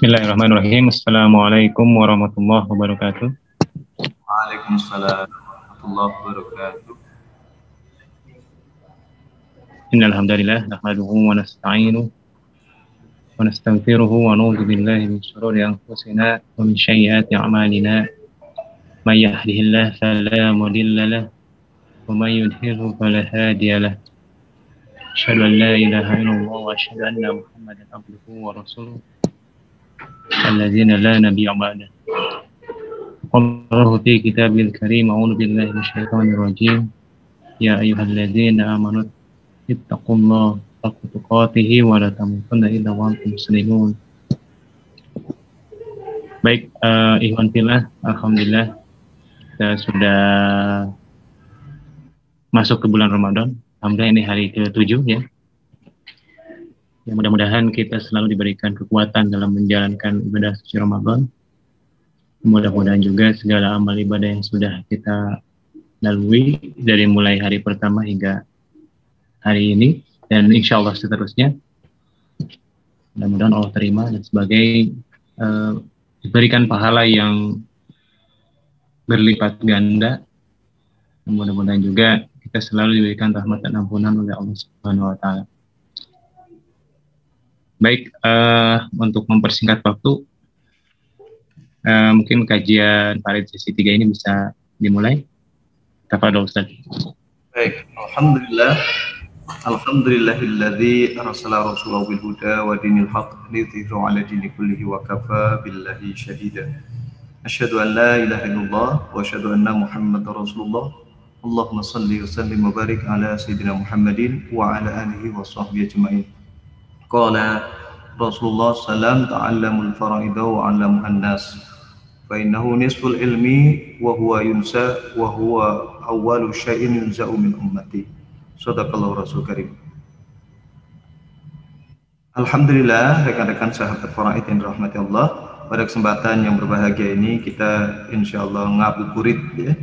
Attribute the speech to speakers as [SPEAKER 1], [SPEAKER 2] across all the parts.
[SPEAKER 1] Bismillahirrahmanirrahim. Assalamualaikum warahmatullahi wabarakatuh.
[SPEAKER 2] Waalaikumsalam warahmatullahi wabarakatuh.
[SPEAKER 1] Innal hamdalillah nahmaduhu wa nasta'inuhu wa nastaghfiruhu wa na'udzu billahi min shururi anfusina wa min sayyiati a'malina. May yahdihillahu fala mudilla lahu wa may yudhlilhu fala hadiya lahu. Asyhadu an la ilaha illallah wa asyhadu anna Muhammadan abduhu wa rasuluh. Alladzina la nabiyya ba'da. Qala fi kitabil karim a'udzu billahi minasyaitonir rajim. Ya ayyuhalladzina amanu ittaqullah haqqa tuqatih wa la tamutunna illa wa antum muslimun. Baik, ikhwan fillah, alhamdulillah kita sudah masuk ke bulan Ramadan. Alhamdulillah ini hari ke-7 ya. Ya, mudah-mudahan kita selalu diberikan kekuatan dalam menjalankan ibadah suci Ramadan. Mudah-mudahan juga segala amal ibadah yang sudah kita lalui dari mulai hari pertama hingga hari ini dan insya Allah seterusnya, mudah-mudahan Allah terima dan sebagai diberikan pahala yang berlipat ganda. Mudah-mudahan juga kita selalu diberikan rahmat dan ampunan oleh Allah Subhanahu wa Ta'ala. Baik, untuk mempersingkat waktu, mungkin kajian Farid sesi 3 ini bisa dimulai. Tafadhol Ustaz.
[SPEAKER 2] Baik, alhamdulillah. Alhamdulillahilladzi arsala rasulahu bil huda wa dinil haqq liyudhhirahu 'ala dini kullihi wa kafa billahi shahida. Asyhadu an la ilaha illallah wa asyhadu anna Muhammadar Rasulullah. Allahumma shalli wa sallim wa barik ala sayyidina Muhammadin wa ala alihi wa sahbihi ajma'in. Qala Rasulullah sallam ta'allamul fara'ida wa 'allamuhan nas. Fa innahu nisful ilmi wa huwa yunsa wa huwa awwalu syai'in yunza'u min ummati. Shadaqallahu Rasul Karim. Alhamdulillah, rekan-rekan sahabat faraid yang dirahmati Allah, pada kesempatan yang berbahagia ini kita insyaallah ngabuburit ya,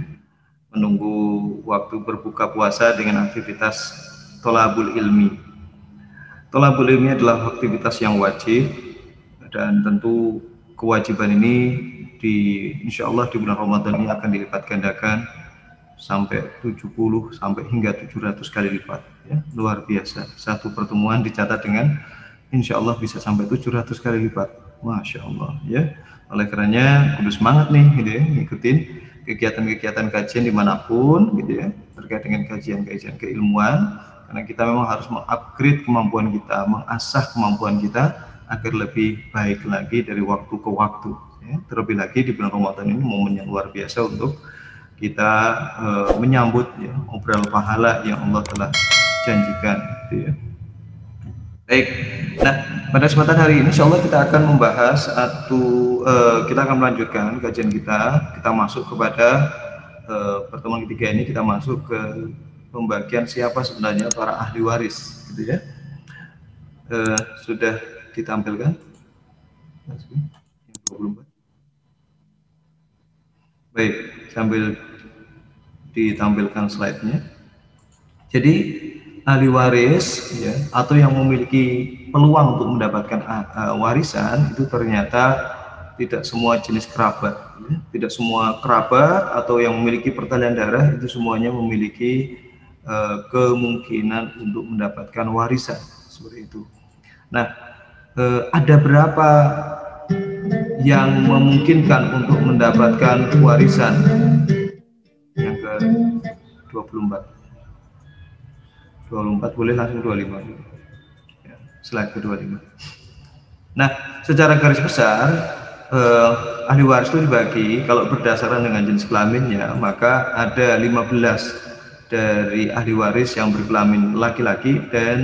[SPEAKER 2] menunggu waktu berbuka puasa dengan aktivitas thalabul ilmi. Thalabul ilmi adalah aktivitas yang wajib dan tentu kewajiban ini insyaallah di bulan Ramadan ini akan dilipat gandakan sampai 70 sampai hingga 700 kali lipat ya, luar biasa. Satu pertemuan dicatat dengan insya Allah bisa sampai 700 kali lipat, Masya Allah ya. Oleh karenanya kudu semangat nih gitu ya, ngikutin kegiatan-kegiatan kajian dimanapun gitu ya, terkait dengan kajian-kajian keilmuan, karena kita memang harus mengupgrade kemampuan kita, mengasah kemampuan kita agar lebih baik lagi dari waktu ke waktu ya. Terlebih lagi di bulan Ramadan ini momen yang luar biasa untuk kita menyambut ya, obral pahala yang Allah telah janjikan gitu ya. Baik, nah pada kesempatan hari ini insya Allah kita akan membahas kita akan melanjutkan kajian kita masuk kepada pertemuan ketiga ini, kita masuk ke pembagian siapa sebenarnya para ahli waris gitu ya. Sudah ditampilkan 24. Baik, sambil ditampilkan slide-nya. Jadi ahli waris ya, atau yang memiliki peluang untuk mendapatkan warisan itu ternyata tidak semua jenis kerabat ya. Tidak semua kerabat atau yang memiliki pertalian darah itu semuanya memiliki kemungkinan untuk mendapatkan warisan seperti itu. Nah, ada berapa yang memungkinkan untuk mendapatkan warisan? Yang ke 24 boleh langsung 25 ya, slide ke 25. Nah, secara garis besar ahli waris itu dibagi kalau berdasarkan dengan jenis kelaminnya, maka ada 15 dari ahli waris yang berkelamin laki-laki dan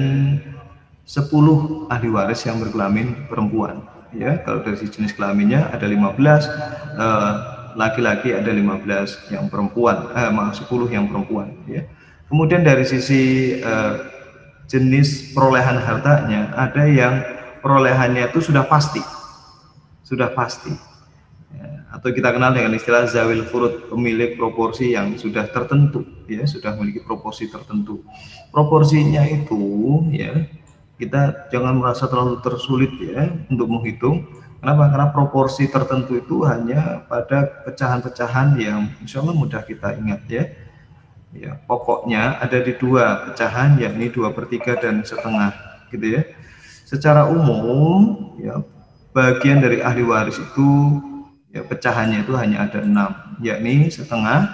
[SPEAKER 2] 10 ahli waris yang berkelamin perempuan ya. Kalau dari jenis kelaminnya ada 15 laki-laki, ada 15 yang perempuan, 10 yang perempuan ya. Kemudian dari sisi jenis perolehan hartanya, ada yang perolehannya itu sudah pasti ya, atau kita kenal dengan istilah zawil furud, pemilik proporsi yang sudah tertentu ya, sudah memiliki proporsi tertentu. Proporsinya itu ya, kita jangan merasa terlalu tersulit ya untuk menghitung. Kenapa? Karena proporsi tertentu itu hanya pada pecahan-pecahan yang insya Allah mudah kita ingat ya. Ya, pokoknya ada di dua pecahan, yakni 2/3 dan setengah, gitu ya. Secara umum, ya, bagian dari ahli waris itu, ya, pecahannya itu hanya ada 6, yakni setengah,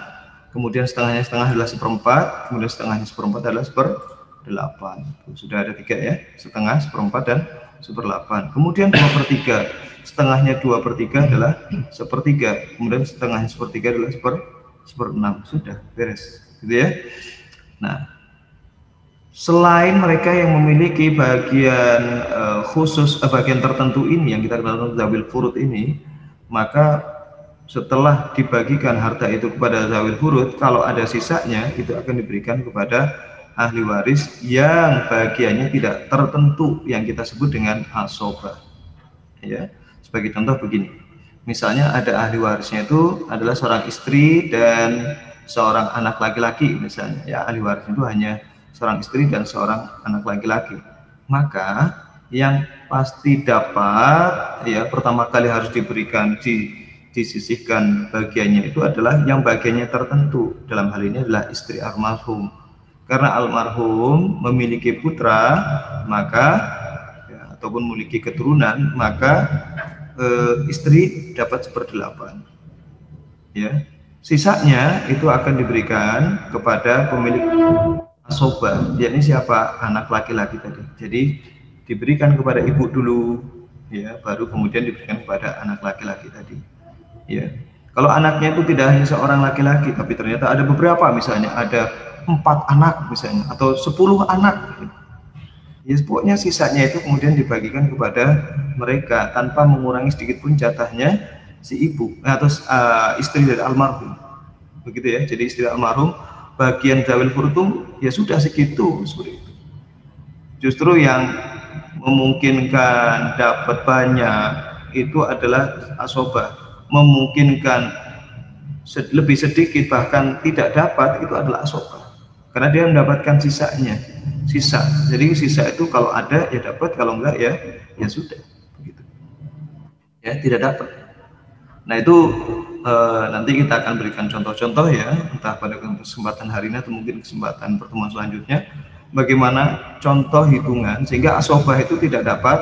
[SPEAKER 2] kemudian setengahnya setengah adalah 1/4, kemudian setengahnya 1/4 adalah 1/8. Sudah ada 3 ya, setengah, 1/4 dan 1/8. Kemudian 2/3, setengahnya 2/3 adalah 1/3, kemudian setengahnya 1/3 adalah 1/6. Sudah beres, gitu ya. Nah, selain mereka yang memiliki bagian khusus, bagian tertentu ini yang kita kenal zawil furud ini, maka setelah dibagikan harta itu kepada zawil furud, kalau ada sisanya itu akan diberikan kepada ahli waris yang bagiannya tidak tertentu yang kita sebut dengan asobah. Ya, sebagai contoh begini, misalnya ada ahli warisnya itu adalah seorang istri dan seorang anak laki-laki misalnya, ya, ahli warisnya itu hanya seorang istri dan seorang anak laki-laki, maka yang pasti dapat, ya, pertama kali harus diberikan, disisihkan bagiannya itu adalah yang bagiannya tertentu. Dalam hal ini adalah istri almarhum, karena almarhum memiliki putra, maka ya, ataupun memiliki keturunan, maka istri dapat 1/8, ya. Sisanya itu akan diberikan kepada pemilik asobah, yakni siapa? Anak laki-laki tadi. Jadi diberikan kepada ibu dulu, ya, baru kemudian diberikan kepada anak laki-laki tadi, ya. Kalau anaknya itu tidak hanya seorang laki-laki, tapi ternyata ada beberapa, misalnya ada 4 anak misalnya, atau 10 anak, ya, pokoknya sisanya itu kemudian dibagikan kepada mereka tanpa mengurangi sedikit pun jatahnya si ibu atau istri dari almarhum, begitu ya. Jadi istri almarhum bagian zawil furud ya sudah segitu, seperti itu. Justru yang memungkinkan dapat banyak itu adalah asobah, memungkinkan lebih sedikit bahkan tidak dapat itu adalah asobah, karena dia mendapatkan sisanya, sisa. Jadi sisa itu kalau ada ya dapat, kalau enggak ya sudah, begitu ya, tidak dapat. Nah itu nanti kita akan berikan contoh-contoh ya, entah pada kesempatan hari ini atau mungkin kesempatan pertemuan selanjutnya, bagaimana contoh hitungan sehingga asobah itu tidak dapat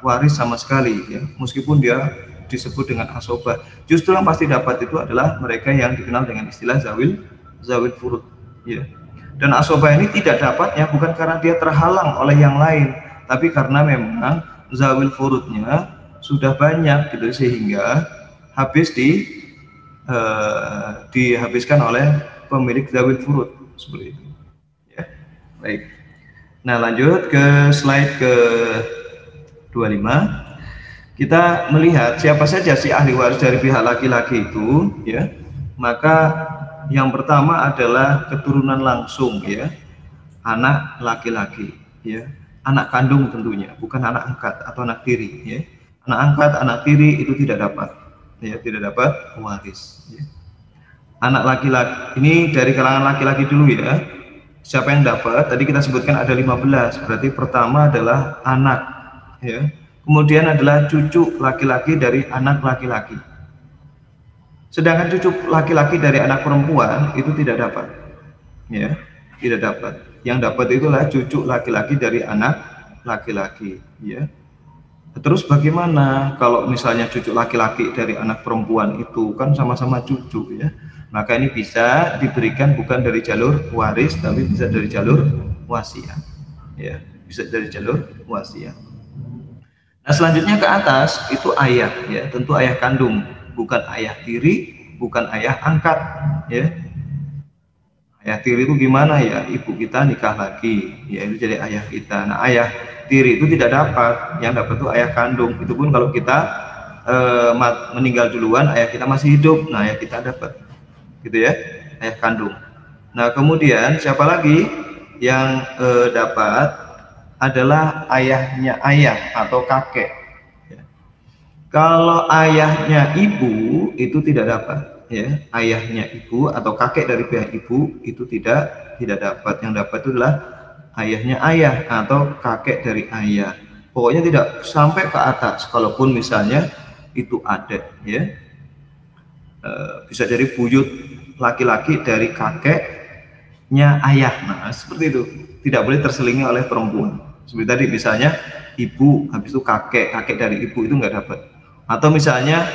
[SPEAKER 2] waris sama sekali, ya, meskipun dia disebut dengan asobah. Justru yang pasti dapat itu adalah mereka yang dikenal dengan istilah zawil furud, ya. Dan asobah ini tidak dapatnya bukan karena dia terhalang oleh yang lain, tapi karena memang zawil furudnya sudah banyak, gitu, sehingga habis dihabiskan oleh pemilik zawil furud, seperti itu, ya. Baik. Nah, lanjut ke slide ke 25. Kita melihat siapa saja si ahli waris dari pihak laki-laki itu, ya. Maka yang pertama adalah keturunan langsung, ya, anak laki-laki, ya, anak kandung tentunya, bukan anak angkat atau anak tiri, ya. Anak angkat, anak tiri itu tidak dapat, ya, tidak dapat waris, ya. Anak laki-laki ini dari kalangan laki-laki dulu, ya. Siapa yang dapat? Tadi kita sebutkan ada 15, berarti pertama adalah anak, ya. Kemudian adalah cucu laki-laki dari anak laki-laki. Sedangkan cucu laki-laki dari anak perempuan itu tidak dapat, ya, tidak dapat. Yang dapat itulah cucu laki-laki dari anak laki-laki, ya. Terus bagaimana kalau misalnya cucu laki-laki dari anak perempuan itu kan sama-sama cucu, ya, maka ini bisa diberikan bukan dari jalur waris tapi bisa dari jalur wasiat, ya, bisa dari jalur wasiat. Nah, selanjutnya ke atas itu ayah, ya, tentu ayah kandung, bukan ayah tiri, bukan ayah angkat, ya. Ayah tiri itu gimana, ya? Ibu kita nikah lagi, ya, itu jadi ayah kita. Nah, ayah tiri itu tidak dapat, yang dapat itu ayah kandung. Itu pun kalau kita meninggal duluan, ayah kita masih hidup, nah ayah kita dapat, gitu ya, ayah kandung. Nah, kemudian siapa lagi yang dapat adalah ayahnya ayah atau kakek, ya. Kalau ayahnya ibu itu tidak dapat, ya, ayahnya ibu atau kakek dari pihak ibu itu tidak dapat. Yang dapat itu adalah ayahnya ayah atau kakek dari ayah. Pokoknya tidak sampai ke atas. Kalaupun misalnya itu adek, ya. Bisa dari buyut laki-laki dari kakeknya ayah. Nah, seperti itu. Tidak boleh terselingi oleh perempuan. Seperti tadi misalnya ibu, habis itu kakek dari ibu, itu nggak dapat. Atau misalnya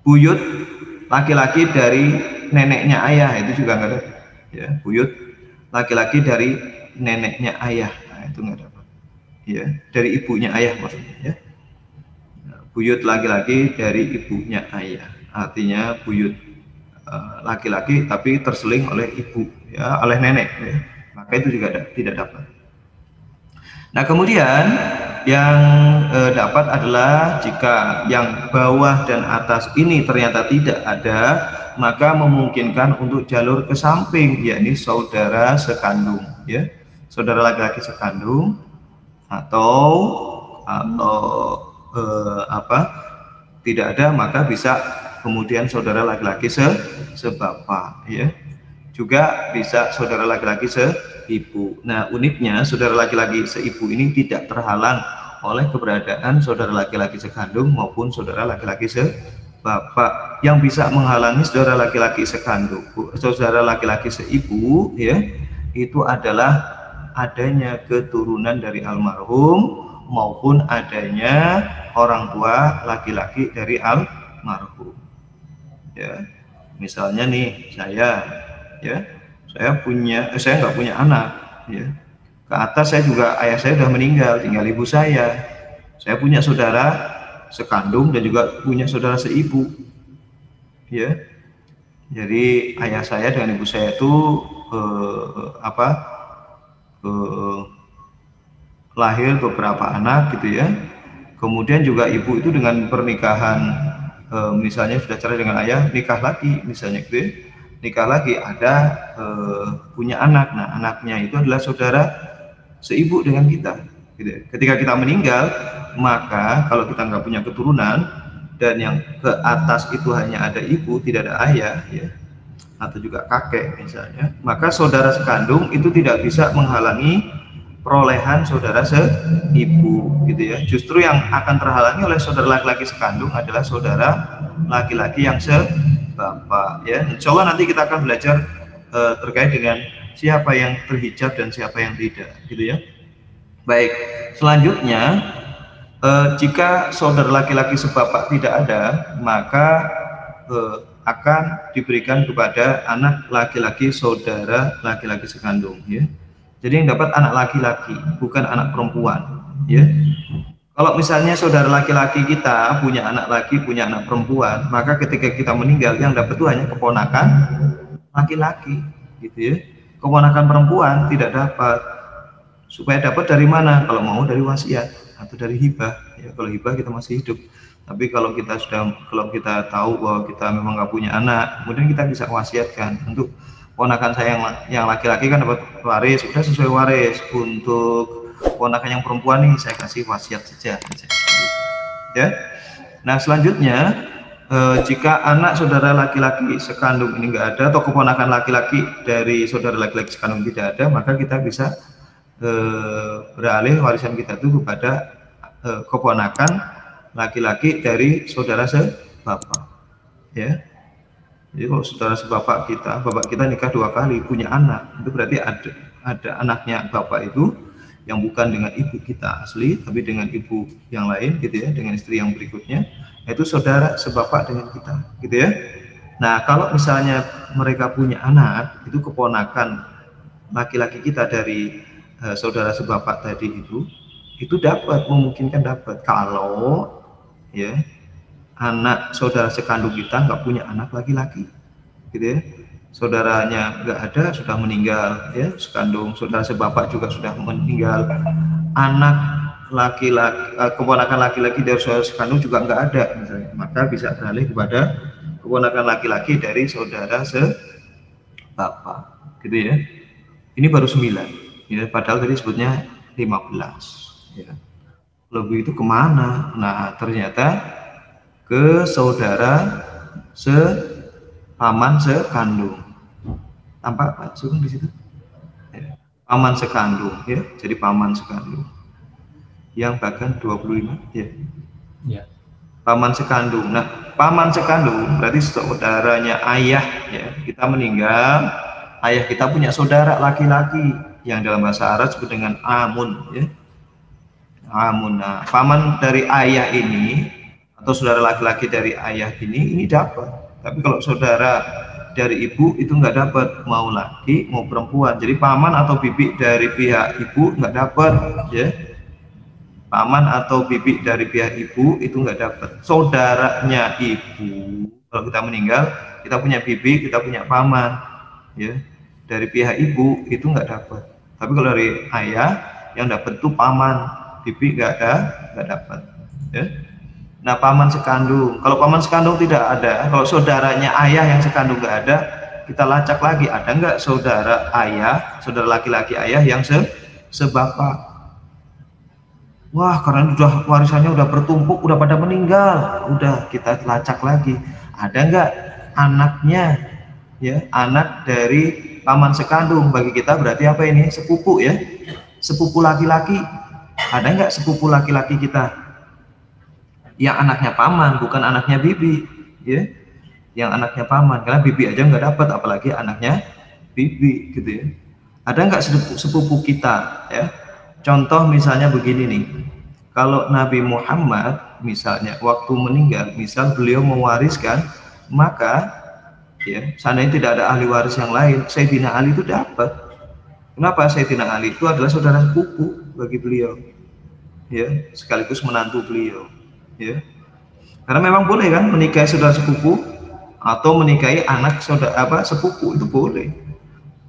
[SPEAKER 2] buyut laki-laki dari neneknya ayah, itu juga nggak dapat. Ya, buyut laki-laki dari neneknya ayah, nah, itu nggak dapat. Ya, dari ibunya ayah maksudnya. Ya. Buyut laki-laki dari ibunya ayah, artinya buyut laki-laki tapi terseling oleh ibu, ya, oleh nenek, ya. Maka itu juga tidak dapat. Nah, kemudian yang dapat adalah jika yang bawah dan atas ini ternyata tidak ada, maka memungkinkan untuk jalur ke samping, yakni saudara sekandung, ya, saudara laki-laki sekandung, atau tidak ada, maka bisa kemudian saudara laki-laki sebapak, ya. Juga bisa saudara laki-laki seibu. Nah, uniknya saudara laki-laki seibu ini tidak terhalang oleh keberadaan saudara laki-laki sekandung maupun saudara laki-laki sebapak. Yang bisa menghalangi saudara laki-laki sekandung, saudara laki-laki seibu, ya, itu adalah adanya keturunan dari almarhum maupun adanya orang tua laki-laki dari almarhum. Ya, misalnya nih saya, ya, saya nggak punya anak, ya. Ke atas saya juga, ayah saya sudah meninggal, tinggal ibu saya. Saya punya saudara sekandung dan juga punya saudara seibu, ya. Jadi ayah saya dengan ibu saya itu lahir beberapa anak, gitu ya. Kemudian juga ibu itu dengan pernikahan, misalnya sudah cerai dengan ayah, nikah lagi, misalnya gitu ya. Nikah lagi, ada punya anak. Nah, anaknya itu adalah saudara seibu dengan kita, gitu. Ketika kita meninggal, maka kalau kita nggak punya keturunan dan yang ke atas itu hanya ada ibu, tidak ada ayah, ya, atau juga kakek misalnya, maka saudara sekandung itu tidak bisa menghalangi perolehan saudara seibu, gitu ya. Justru yang akan terhalangi oleh saudara laki-laki sekandung adalah saudara laki-laki yang sebapak, ya. Insya Allah nanti kita akan belajar terkait dengan siapa yang terhijab dan siapa yang tidak, gitu ya. Baik, selanjutnya jika saudara laki-laki sebapak tidak ada, maka akan diberikan kepada anak laki-laki saudara laki-laki sekandung, ya. Jadi yang dapat anak laki-laki, bukan anak perempuan, ya. Kalau misalnya saudara laki-laki kita punya anak laki, punya anak perempuan, maka ketika kita meninggal yang dapat itu hanya keponakan laki-laki, gitu ya. Keponakan perempuan tidak dapat. Supaya dapat dari mana? Kalau mau dari wasiat atau dari hibah, ya. Kalau hibah kita masih hidup. Tapi kalau kita tahu bahwa kita memang nggak punya anak, kemudian kita bisa wasiatkan untuk ponakan saya yang laki-laki kan dapat waris, sudah sesuai waris. Untuk ponakan yang perempuan nih saya kasih wasiat saja, ya. Nah, selanjutnya jika anak saudara laki-laki sekandung ini nggak ada, atau keponakan laki-laki dari saudara laki-laki sekandung tidak ada, maka kita bisa beralih warisan kita itu kepada keponakan laki-laki dari saudara sebapak, ya. Jadi kalau saudara sebapak kita, bapak kita nikah 2 kali, punya anak, itu berarti ada anaknya bapak itu yang bukan dengan ibu kita asli, tapi dengan ibu yang lain, gitu ya, dengan istri yang berikutnya, itu saudara sebapak dengan kita, gitu ya. Nah, kalau misalnya mereka punya anak, itu keponakan laki-laki kita dari saudara sebapak tadi itu dapat, memungkinkan dapat kalau, ya, anak saudara sekandung kita nggak punya anak laki-laki, gitu ya. Saudaranya nggak ada, sudah meninggal, ya, sekandung. Saudara sebapak juga sudah meninggal. Anak laki-laki, keponakan laki-laki dari saudara sekandung juga nggak ada, misalnya. Maka bisa beralih kepada keponakan laki-laki dari saudara sebapak, gitu ya. Ini baru 9, ya, padahal tadi sebutnya 15, ya. Lebih itu kemana? Nah, ternyata ke saudara paman sekandung. Tampak Pak Sugeng di situ? Ya. Paman sekandung, ya. Jadi paman sekandung. Yang bahkan 25, ya.
[SPEAKER 1] Ya.
[SPEAKER 2] Paman sekandung. Nah, paman sekandung berarti saudaranya ayah ya. Kita meninggal, ayah kita punya saudara laki-laki yang dalam bahasa Arab disebut dengan amun ya. Amun. Nah, paman dari ayah ini atau saudara laki-laki dari ayah ini dapat. Tapi kalau saudara dari ibu itu nggak dapat, mau laki mau perempuan. Jadi paman atau bibi dari pihak ibu nggak dapat ya. Paman atau bibi dari pihak ibu itu nggak dapat. Saudaranya ibu, kalau kita meninggal, kita punya bibi, kita punya paman, ya. Dari pihak ibu itu nggak dapat. Tapi kalau dari ayah, yang dapat itu paman, bibi nggak dapat. Ya. Nah, paman sekandung. Kalau paman sekandung tidak ada, kalau saudaranya ayah yang sekandung nggak ada, kita lacak lagi. Ada nggak saudara ayah, saudara laki-laki ayah yang sebapak? Wah, karena udah warisannya udah bertumpuk, udah pada meninggal, udah kita lacak lagi. Ada nggak anaknya, ya, anak dari paman sekandung? Bagi kita berarti apa ini? Sepupu ya, sepupu laki-laki. Ada nggak sepupu laki-laki kita? Yang anaknya paman, bukan anaknya bibi, ya. Yang anaknya paman, karena bibi aja nggak dapat, apalagi anaknya bibi, gitu ya. Ada nggak sepupu kita, ya? Contoh misalnya begini nih, kalau Nabi Muhammad misalnya waktu meninggal, misal beliau mewariskan, maka ya seandainya tidak ada ahli waris yang lain, Sayyidina Ali itu dapat. Kenapa? Sayyidina Ali itu adalah saudara sepupu bagi beliau, ya, sekaligus menantu beliau, ya. Karena memang boleh kan menikahi saudara sepupu atau menikahi anak saudara sepupu itu boleh,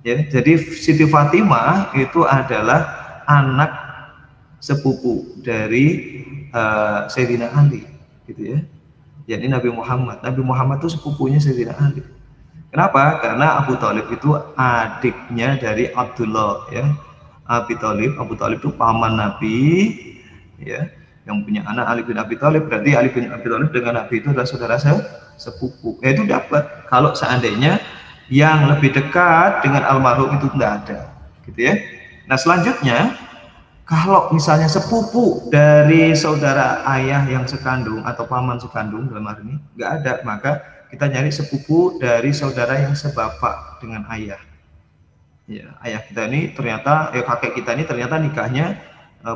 [SPEAKER 2] ya. Jadi Siti Fatimah itu adalah anak sepupu dari Sayyidina Ali, gitu ya. Jadi Nabi Muhammad itu sepupunya Sayyidina Ali. Kenapa? Karena Abu Thalib itu adiknya dari Abdullah, ya. Abu Thalib itu paman Nabi, ya, yang punya anak Ali bin Abi Thalib. Berarti Ali bin Abi Thalib dengan Nabi itu adalah saudara sepupu. Itu dapat kalau seandainya yang lebih dekat dengan almarhum itu tidak ada, gitu ya. Nah, selanjutnya kalau misalnya sepupu dari saudara ayah yang sekandung atau paman sekandung dalam hari ini nggak ada, maka kita nyari sepupu dari saudara yang sebapak dengan ayah. Ya, ayah kita ini ternyata, kakek kita ini ternyata nikahnya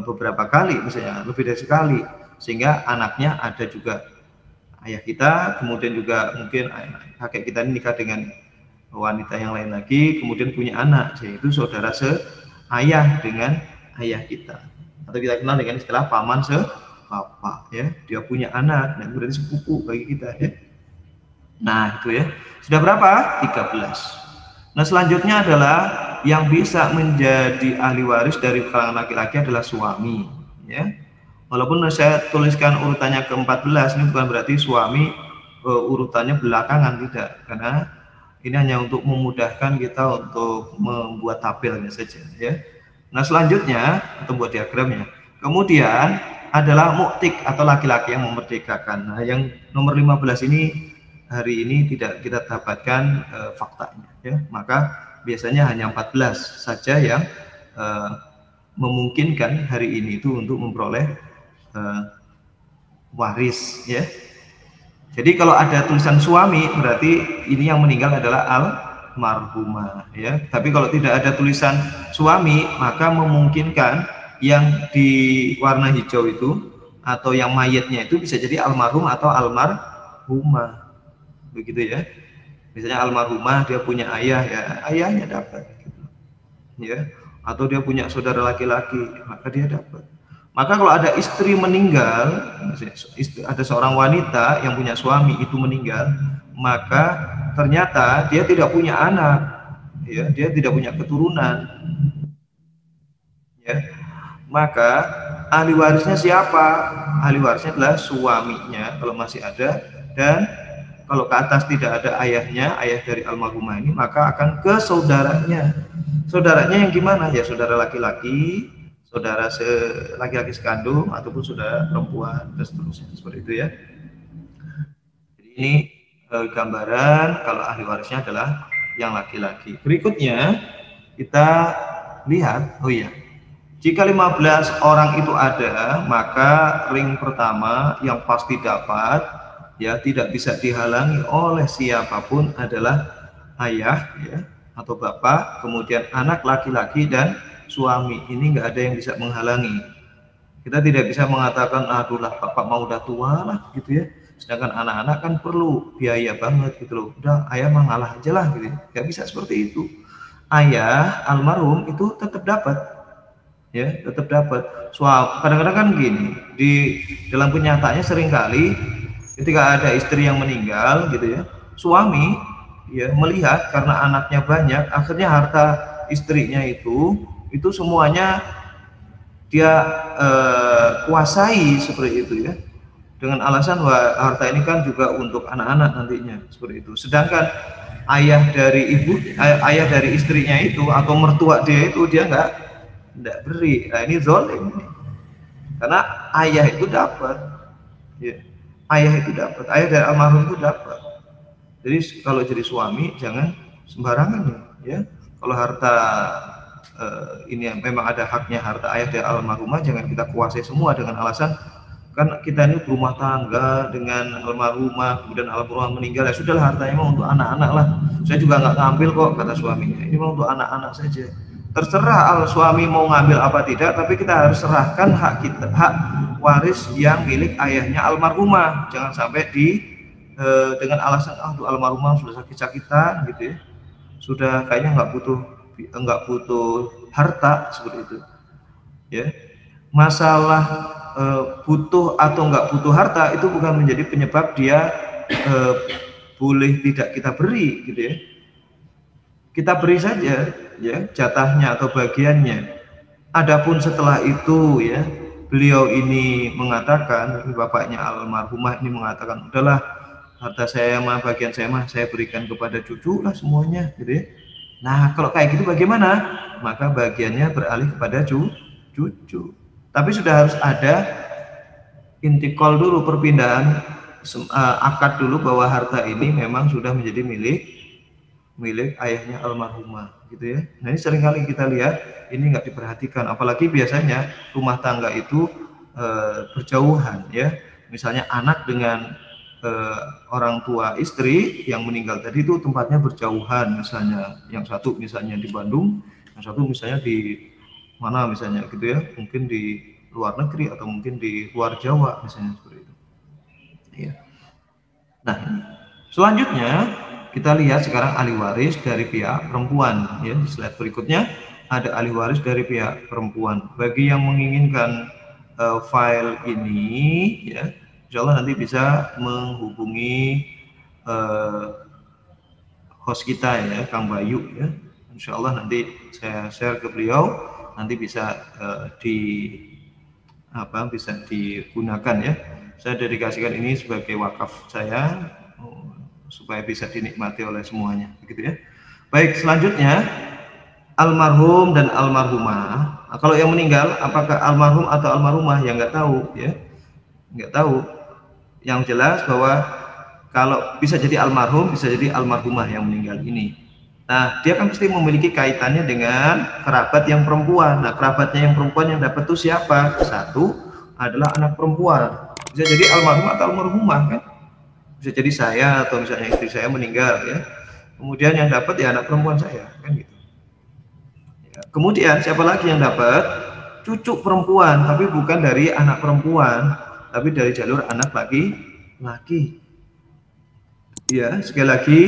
[SPEAKER 2] beberapa kali, misalnya lebih dari sekali, sehingga anaknya ada juga ayah kita, kemudian juga mungkin kakek kita ini nikah dengan wanita yang lain lagi, kemudian punya anak, yaitu saudara seayah dengan ayah kita, atau kita kenal dengan istilah paman sebapak, ya. Dia punya anak, dan berarti sepupu bagi kita, ya. Nah, itu ya. Sudah berapa? 13. Nah, selanjutnya adalah yang bisa menjadi ahli waris dari kalangan laki-laki adalah suami, ya. Walaupun saya tuliskan urutannya ke-14, ini bukan berarti suami urutannya belakangan, tidak, karena ini hanya untuk memudahkan kita untuk membuat tabelnya saja, ya. Nah, selanjutnya kita buat diagramnya. Kemudian adalah muktik atau laki-laki yang memerdekakan. Nah, yang nomor 15 ini hari ini tidak kita dapatkan faktanya, ya. Maka biasanya hanya 14 saja yang memungkinkan hari ini itu untuk memperoleh waris, ya. Jadi kalau ada tulisan suami berarti ini yang meninggal adalah almarhumah, ya. Tapi kalau tidak ada tulisan suami, maka memungkinkan yang di warna hijau itu atau yang mayatnya itu bisa jadi almarhum atau almarhumah, begitu ya. Misalnya almarhumah dia punya ayah, ya ayahnya dapat, gitu, ya. Atau dia punya saudara laki-laki, maka dia dapat. Maka kalau ada istri meninggal, ada seorang wanita yang punya suami itu meninggal, maka ternyata dia tidak punya anak, ya, dia tidak punya keturunan, ya. Maka ahli warisnya siapa? Ahli warisnya adalah suaminya kalau masih ada, dan kalau ke atas tidak ada ayahnya, ayah dari almarhumah ini, maka akan ke saudaranya. Saudaranya yang gimana? Ya saudara laki-laki, saudara laki-laki sekandung, ataupun saudara perempuan, dan seterusnya, seperti itu, ya. Jadi ini gambaran kalau ahli warisnya adalah yang laki-laki. Berikutnya kita lihat, oh iya, Jika 15 orang itu ada, maka ring pertama yang pasti dapat, ya, tidak bisa dihalangi oleh siapapun adalah ayah, ya, atau bapak, kemudian anak laki-laki dan suami. Ini nggak ada yang bisa menghalangi. Kita tidak bisa mengatakan, aduh lah bapak mau udah tua lah gitu ya. Sedangkan anak-anak kan perlu biaya banget gitu loh. Udah ayah mah ngalah aja lah gitu. Nggak bisa seperti itu. Ayah almarhum itu tetap dapat, ya, tetap dapat. Kadang-kadang kan gini, di dalam kenyataannya seringkali ketika ada istri yang meninggal gitu ya, suami ya melihat karena anaknya banyak, akhirnya harta istrinya itu semuanya dia kuasai seperti itu ya, dengan alasan bahwa harta ini kan juga untuk anak-anak nantinya seperti itu. Sedangkan ayah dari istrinya itu atau mertua dia itu dia nggak beri. Nah, ini zalim, karena ayah itu dapat, ya. Ayah dari almarhum itu dapat. Jadi kalau jadi suami jangan sembarangan ya. Kalau harta ini memang ada haknya, harta ayah dari almarhumah, jangan kita kuasai semua dengan alasan kan kita ini berumah tangga dengan almarhumah, kemudian almarhumah meninggal, ya sudahlah hartanya mau untuk anak-anak lah, saya juga nggak ngambil kok, kata suaminya, ini mau untuk anak-anak saja. Terserah suami mau ngambil apa tidak, tapi kita harus serahkan hak kita, hak waris yang milik ayahnya almarhumah. Jangan sampai dengan alasan almarhumah sudah sakit-sakitan gitu ya, sudah kayaknya nggak butuh harta seperti itu ya. Masalah butuh atau nggak butuh harta itu bukan menjadi penyebab dia boleh tidak kita beri gitu ya. Kita beri saja ya jatahnya atau bagiannya. Adapun setelah itu ya, beliau ini mengatakan, bapaknya almarhumah ini mengatakan, udahlah harta saya mah, bagian saya mah saya berikan kepada cucu lah semuanya gitu ya. Nah kalau kayak gitu bagaimana? Maka bagiannya beralih kepada cucu. Tapi sudah harus ada intikal dulu, perpindahan akad dulu bahwa harta ini memang sudah menjadi milik ayahnya almarhumah gitu ya. Nah ini seringkali kita lihat ini nggak diperhatikan, apalagi biasanya rumah tangga itu berjauhan ya. Misalnya anak dengan orang tua istri yang meninggal tadi itu tempatnya berjauhan, misalnya yang satu misalnya di Bandung, yang satu misalnya di mana misalnya gitu ya, mungkin di luar negeri atau mungkin di luar Jawa misalnya seperti itu ya. Nah selanjutnya kita lihat sekarang ahli waris dari pihak perempuan ya. Di slide berikutnya ada ahli waris dari pihak perempuan. Bagi yang menginginkan file ini ya, insya Allah nanti bisa menghubungi host kita ya, Kang Bayu ya. Insya Allah nanti saya share ke beliau, nanti bisa bisa digunakan ya. Saya dedikasikan ini sebagai wakaf saya supaya bisa dinikmati oleh semuanya begitu ya. Baik, selanjutnya almarhum dan almarhumah. Nah, kalau yang meninggal apakah almarhum atau almarhumah ya nggak tahu ya, nggak tahu. Yang jelas bahwa kalau bisa jadi almarhum, bisa jadi almarhumah yang meninggal ini. Nah, dia kan pasti memiliki kaitannya dengan kerabat yang perempuan. Nah, kerabatnya yang perempuan yang dapat itu siapa? Satu adalah anak perempuan. Bisa jadi almarhum atau almarhumah kan? Bisa jadi saya atau misalnya istri saya meninggal ya. Kemudian yang dapat ya anak perempuan saya kan gitu. Ya. Kemudian siapa lagi yang dapat? Cucu perempuan, tapi bukan dari anak perempuan, tapi dari jalur anak laki-laki. Ya, sekali lagi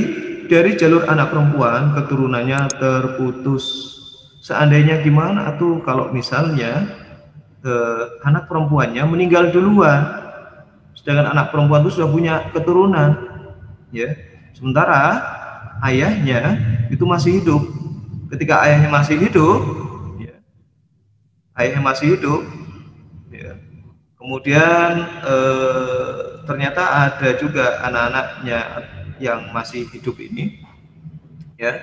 [SPEAKER 2] dari jalur anak perempuan keturunannya terputus. Seandainya gimana tuh kalau misalnya anak perempuannya meninggal duluan, sedangkan anak perempuan itu sudah punya keturunan, ya. Sementara ayahnya itu masih hidup. Ketika ayahnya masih hidup, ya, ya. Kemudian ternyata ada juga anak-anaknya yang masih hidup ini, ya,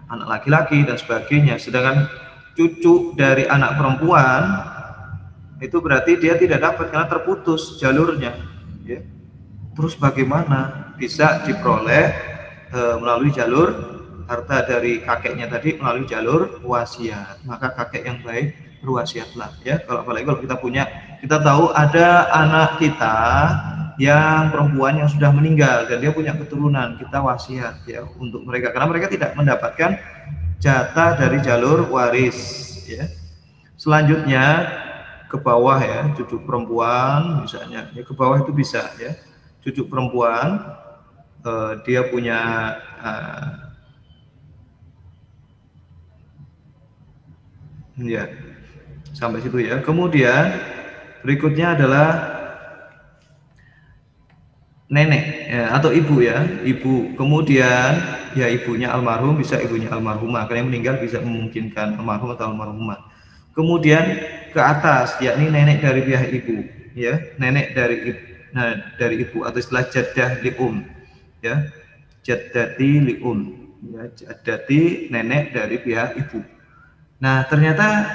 [SPEAKER 2] anak laki-laki dan sebagainya. Sedangkan cucu dari anak perempuan itu berarti dia tidak dapat karena terputus jalurnya, ya. Terus bagaimana bisa diperoleh melalui jalur harta dari kakeknya tadi melalui jalur wasiat? Maka kakek yang baik berwasiatlah ya. Kalau apalagi kalau kita tahu ada anak kita yang perempuan yang sudah meninggal dan dia punya keturunan, kita wasiat ya untuk mereka karena mereka tidak mendapatkan jatah dari jalur waris ya. Selanjutnya ke bawah ya, cucu perempuan misalnya ya, ke bawah itu bisa ya, cucu perempuan dia punya ya sampai situ ya. Kemudian berikutnya adalah nenek ya, atau ibu ya, ibu. Kemudian ya ibunya almarhum bisa ibunya almarhumah, karena yang meninggal bisa memungkinkan almarhum atau almarhumah. Kemudian ke atas yakni nenek dari pihak ibu ya, nenek dari ibu, nah dari ibu atau istilah jaddah lium ya, jaddati lium ya, jaddati nenek dari pihak ibu. Nah ternyata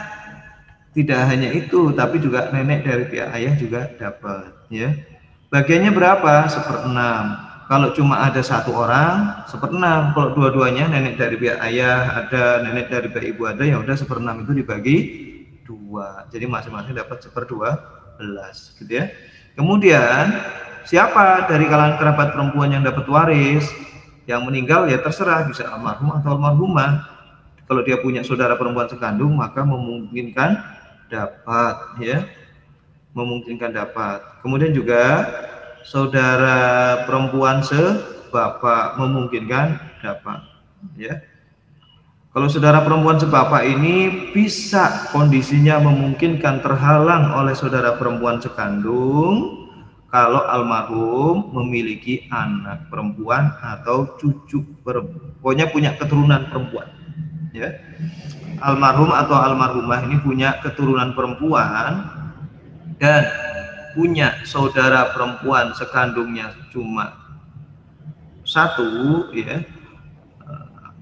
[SPEAKER 2] tidak hanya itu, tapi juga nenek dari pihak ayah juga dapat ya. Bagiannya berapa? 1/6. Kalau cuma ada satu orang 1/6. Kalau dua-duanya nenek dari pihak ayah ada, nenek dari pihak ibu ada, ya udah 1/6 itu dibagi 2. Jadi masing-masing dapat 1/12 gitu ya. Kemudian siapa dari kalangan kerabat perempuan yang dapat waris yang meninggal ya terserah, bisa almarhum atau almarhumah. Kalau dia punya saudara perempuan sekandung maka memungkinkan dapat ya, memungkinkan dapat. Kemudian juga saudara perempuan sebapak memungkinkan dapat ya. Kalau saudara perempuan sebapak ini bisa kondisinya memungkinkan terhalang oleh saudara perempuan sekandung kalau almarhum memiliki anak perempuan atau cucu perempuan, pokoknya punya keturunan perempuan ya. Almarhum atau almarhumah ini punya keturunan perempuan dan punya saudara perempuan sekandungnya cuma satu ya,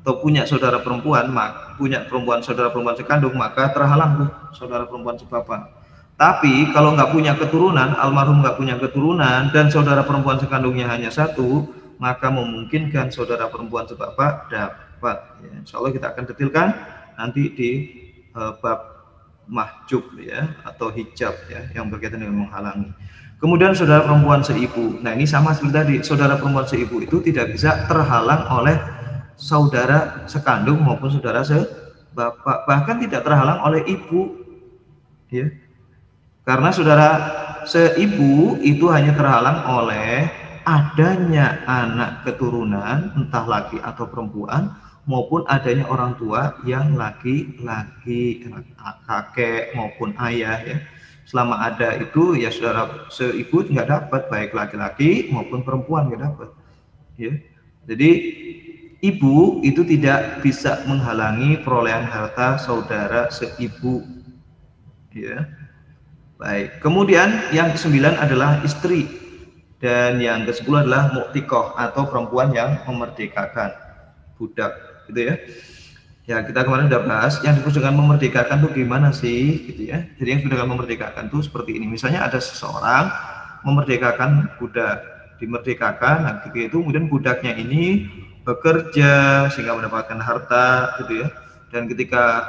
[SPEAKER 2] atau punya saudara perempuan, punya saudara perempuan sekandung, maka terhalang tuh saudara perempuan sebapak. Tapi kalau nggak punya keturunan, almarhum nggak punya keturunan dan saudara perempuan sekandungnya hanya satu, maka memungkinkan saudara perempuan sebapak dapat ya. Insya Allah kita akan detailkan nanti di bab mahjub ya atau hijab ya yang berkaitan dengan menghalangi. Kemudian saudara perempuan seibu. Nah ini sama seperti tadi, saudara perempuan seibu itu tidak bisa terhalang oleh saudara sekandung maupun saudara sebapak, bahkan tidak terhalang oleh ibu ya, karena saudara seibu itu hanya terhalang oleh adanya anak keturunan entah laki atau perempuan maupun adanya orang tua yang laki-laki, kakek maupun ayah ya. Selama ada itu ya saudara seibu nggak dapat, baik laki-laki maupun perempuan nggak dapat ya. Jadi ibu itu tidak bisa menghalangi perolehan harta saudara seibu ya. Baik, kemudian yang ke-9 adalah istri dan yang ke-10 adalah mu'tiqah atau perempuan yang memerdekakan budak gitu ya. Ya kita kemarin sudah bahas yang disebut dengan memerdekakan itu gimana sih gitu ya. Jadi yang disebut dengan memerdekakan itu seperti ini. Misalnya ada seseorang memerdekakan budak, dimerdekakan, nah gitu itu kemudian budaknya ini bekerja sehingga mendapatkan harta gitu ya. Dan ketika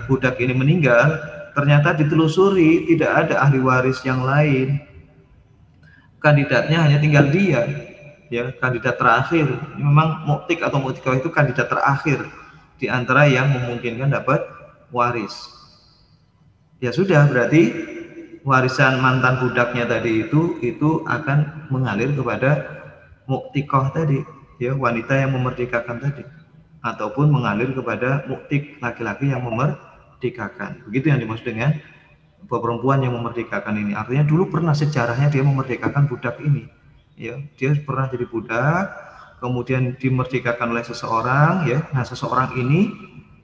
[SPEAKER 2] budak ini meninggal, ternyata ditelusuri tidak ada ahli waris yang lain. Kandidatnya hanya tinggal dia ya, kandidat terakhir. Memang mu'tik atau mu'tikah itu kandidat terakhir di antara yang memungkinkan dapat waris. Ya sudah, berarti warisan mantan budaknya tadi itu akan mengalir kepada mu'tikah tadi, ya wanita yang memerdekakan tadi, ataupun mengalir kepada mu'tik laki-laki yang memerdekakan. Begitu yang dimaksud dengan perempuan yang memerdekakan ini. Artinya dulu pernah sejarahnya dia memerdekakan budak ini. Ya, dia pernah jadi budak, kemudian dimerdekakan oleh seseorang ya. Nah, seseorang ini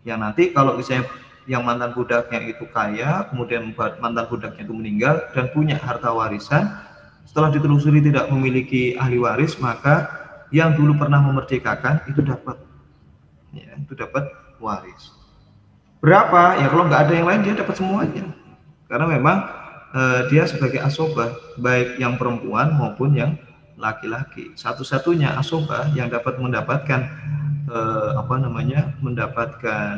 [SPEAKER 2] yang nanti kalau misalnya yang mantan budaknya itu kaya, kemudian mantan budaknya itu meninggal dan punya harta warisan, setelah ditelusuri tidak memiliki ahli waris, maka yang dulu pernah memerdekakan itu dapat ya, itu dapat waris. Berapa? Ya kalau nggak ada yang lain dia dapat semuanya. Karena memang dia sebagai asobah, baik yang perempuan maupun yang laki-laki. Satu-satunya asobah yang dapat mendapatkan mendapatkan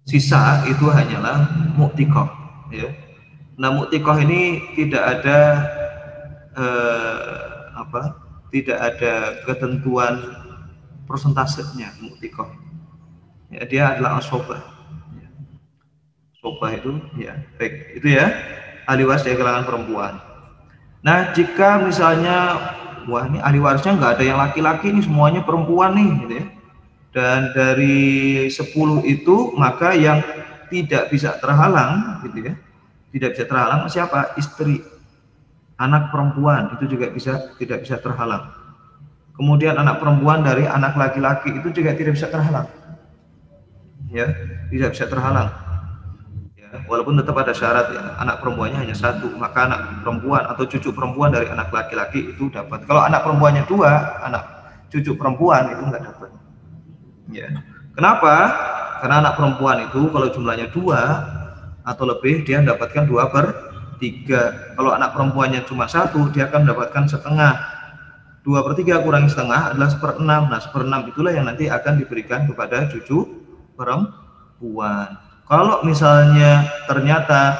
[SPEAKER 2] sisa itu hanyalah mu'tiqah, ya. Nah, mu'tiqah ini tidak ada tidak ada ketentuan persentasenya mu'tiqah. Ya, dia adalah asobah. Sobah itu ya, baik, itu ya, ahli waris dari kalangan perempuan. Nah, jika misalnya wah ini ahli warisnya nggak ada yang laki-laki, ini semuanya perempuan nih, gitu ya. Dan dari 10 itu maka yang tidak bisa terhalang, gitu ya, tidak bisa terhalang siapa? Istri, anak perempuan itu juga tidak bisa terhalang. Kemudian anak perempuan dari anak laki-laki itu juga tidak bisa terhalang, ya, tidak bisa terhalang. Walaupun tetap ada syarat ya, anak perempuannya hanya satu, maka anak perempuan atau cucu perempuan dari anak laki-laki itu dapat. Kalau anak perempuannya 2, anak cucu perempuan itu nggak dapat. Ya. Kenapa? Karena anak perempuan itu kalau jumlahnya 2 atau lebih dia mendapatkan 2/3. Kalau anak perempuannya cuma 1, dia akan mendapatkan setengah. 2/3 kurangi setengah adalah 1/6. Nah, 1/6 itulah yang nanti akan diberikan kepada cucu perempuan. Kalau misalnya ternyata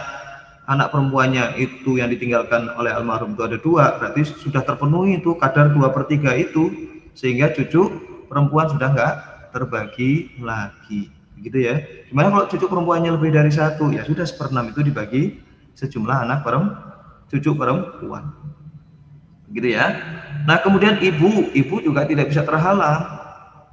[SPEAKER 2] anak perempuannya itu yang ditinggalkan oleh almarhum itu ada 2, berarti sudah terpenuhi itu kadar 2/3 itu, sehingga cucu perempuan sudah nggak terbagi lagi, gitu ya. Gimana kalau cucu perempuannya lebih dari 1, ya sudah 1/6 itu dibagi sejumlah anak cucu perempuan, gitu ya. Nah, kemudian ibu juga tidak bisa terhalang.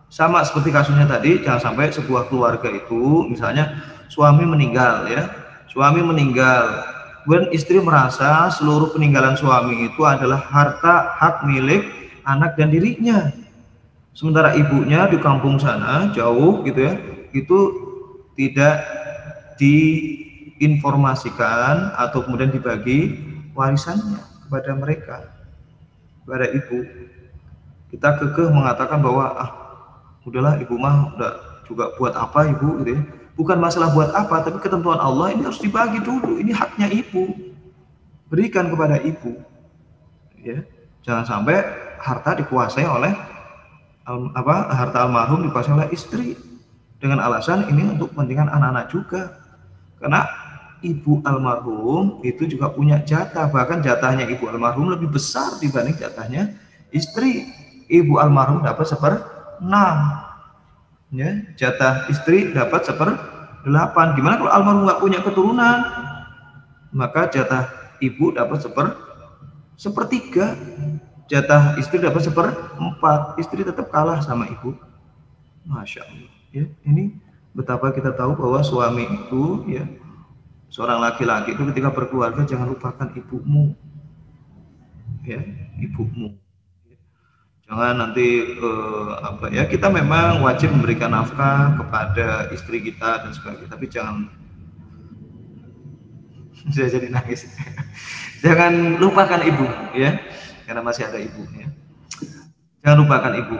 [SPEAKER 2] Sama seperti kasusnya tadi, jangan sampai sebuah keluarga itu misalnya suami meninggal, ya, suami meninggal, kemudian istri merasa seluruh peninggalan suami itu adalah harta hak milik anak dan dirinya, sementara ibunya di kampung sana jauh, gitu ya, itu tidak diinformasikan atau kemudian dibagi warisannya kepada mereka, kepada ibu. Kita kekeh mengatakan bahwa udahlah ibu mah udah juga buat apa ibu, gitu ya. Bukan masalah buat apa, tapi ketentuan Allah ini harus dibagi dulu, ini haknya ibu, berikan kepada ibu, ya. Jangan sampai harta dikuasai oleh harta almarhum dikuasai oleh istri dengan alasan ini untuk kepentingan anak-anak juga, karena ibu almarhum itu juga punya jatah, bahkan jatahnya ibu almarhum lebih besar dibanding jatahnya istri. Ibu almarhum dapat 1/6, ya, jatah istri dapat 1/8. Gimana kalau almarhum nggak punya keturunan? Maka jatah ibu dapat 1/3, jatah istri dapat 1/4. Istri tetap kalah sama ibu. Masya Allah, ya. Ini betapa kita tahu bahwa suami itu, ya, seorang laki-laki itu ketika berkeluarga jangan lupakan ibumu, ya, ibumu. Jangan nanti kita memang wajib memberikan nafkah kepada istri kita dan sebagainya, tapi jangan saya jadi nangis. Jangan lupakan ibu, ya, karena masih ada ibu, ya. Jangan lupakan ibu,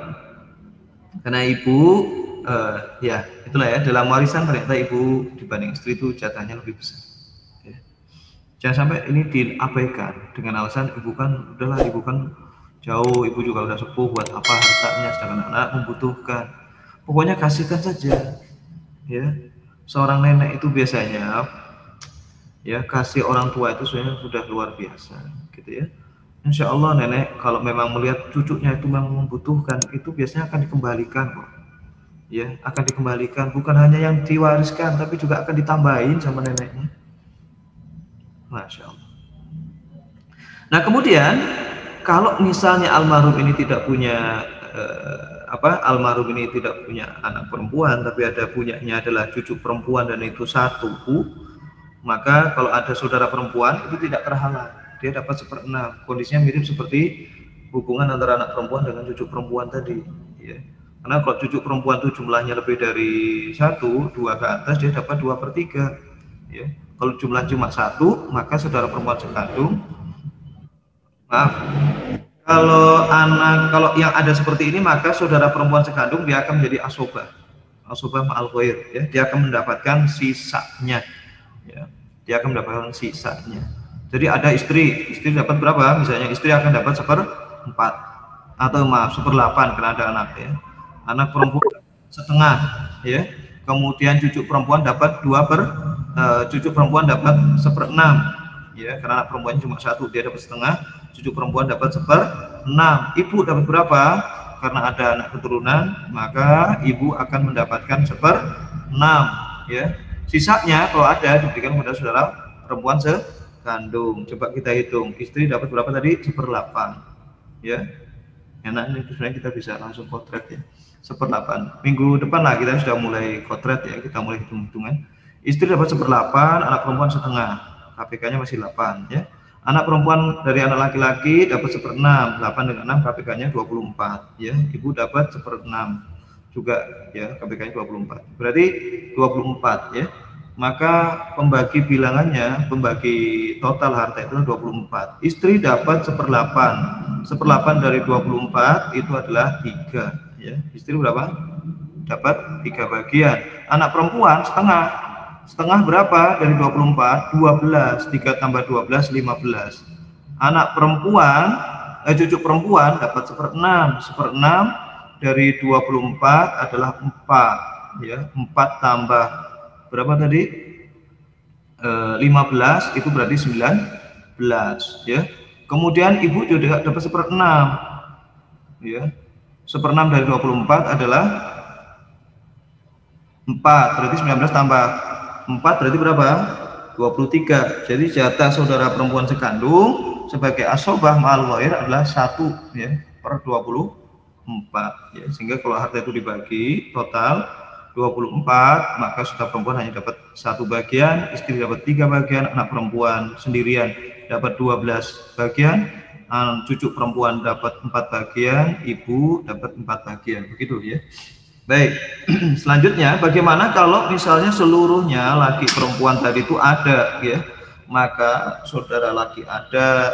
[SPEAKER 2] karena ibu ya itulah ya, dalam warisan ternyata ibu dibanding istri itu jatahnya lebih besar, ya. Jangan sampai ini diabaikan dengan alasan ibu kan udahlah, ibu kan jauh, ibu juga udah sepuh, buat apa hartanya, sedangkan anak membutuhkan. Pokoknya kasihkan saja, ya. Seorang nenek itu biasanya, ya, kasih orang tua itu sebenarnya sudah luar biasa, gitu ya. Insya Allah nenek kalau memang melihat cucunya itu memang membutuhkan, itu biasanya akan dikembalikan kok, ya, akan dikembalikan, bukan hanya yang diwariskan tapi juga akan ditambahin sama neneknya. Masya Allah. Nah, kemudian kalau misalnya almarhum ini tidak punya almarhum ini tidak punya anak perempuan, tapi punyanya adalah cucu perempuan dan itu 1, maka kalau ada saudara perempuan itu tidak terhalang, dia dapat 1/6. Kondisinya mirip seperti hubungan antara anak perempuan dengan cucu perempuan tadi, ya. Karena kalau cucu perempuan itu jumlahnya lebih dari 1, 2 ke atas, dia dapat 2/3, ya. Kalau jumlah cuma 1, maka saudara perempuan sekandung, kalau yang ada seperti ini, maka saudara perempuan sekandung dia akan menjadi asobah ma'al ghair, ya. Dia akan mendapatkan sisanya, ya. Dia akan mendapatkan sisanya. Jadi ada istri dapat berapa? Misalnya istri akan dapat 1/4 atau 1/8 karena ada anak, ya. Anak perempuan setengah, ya. Kemudian cucu perempuan dapat cucu perempuan dapat 1/6, ya, karena anak perempuan cuma satu, dia dapat setengah. Cucu perempuan dapat 1/6. Ibu dapat berapa? Karena ada anak keturunan, maka ibu akan mendapatkan 1/6, ya. Sisanya kalau ada diberikan kepada saudara perempuan sekandung. Coba kita hitung, istri dapat berapa tadi? 1/8, ya. Enak nih, sebenarnya kita bisa langsung potret, ya. 1/8. Minggu depan lah kita sudah mulai potret, ya, kita mulai hitung-hitungan. Istri dapat 1/8, anak perempuan setengah, KPK-nya masih 8, ya. Anak perempuan dari anak laki-laki dapat 1/6, 8 dengan 6 KPK-nya 24, ya. Ibu dapat 1/6 juga, ya, KPK-nya 24. Berarti 24, ya. Maka pembagi bilangannya, pembagi total harta itu 24. Istri dapat 1/8. 1/8 dari 24 itu adalah 3, ya. Istri berapa? Dapat 3 bagian. Anak perempuan setengah. Setengah berapa dari 24? 12. 3 tambah 12, 15. Anak perempuan, cucu perempuan dapat 1/6. 1/6 dari 24 adalah 4, ya. 4 tambah berapa tadi? 15, itu berarti 19, ya. Kemudian ibu juga dapat 1/6, ya. 1/6 dari 24 adalah 4, berarti 19 tambah 4 berarti berapa? 23. Jadi jatah saudara perempuan sekandung sebagai asobah ma'al ghair adalah 1, ya, per 24, ya. Sehingga kalau harta itu dibagi total 24, maka saudara perempuan hanya dapat 1 bagian, istri dapat 3 bagian, anak perempuan sendirian dapat 12 bagian, cucu perempuan dapat 4 bagian, ibu dapat 4 bagian, begitu, ya. Baik, selanjutnya bagaimana kalau misalnya seluruhnya laki perempuan tadi itu ada, ya, maka saudara laki ada,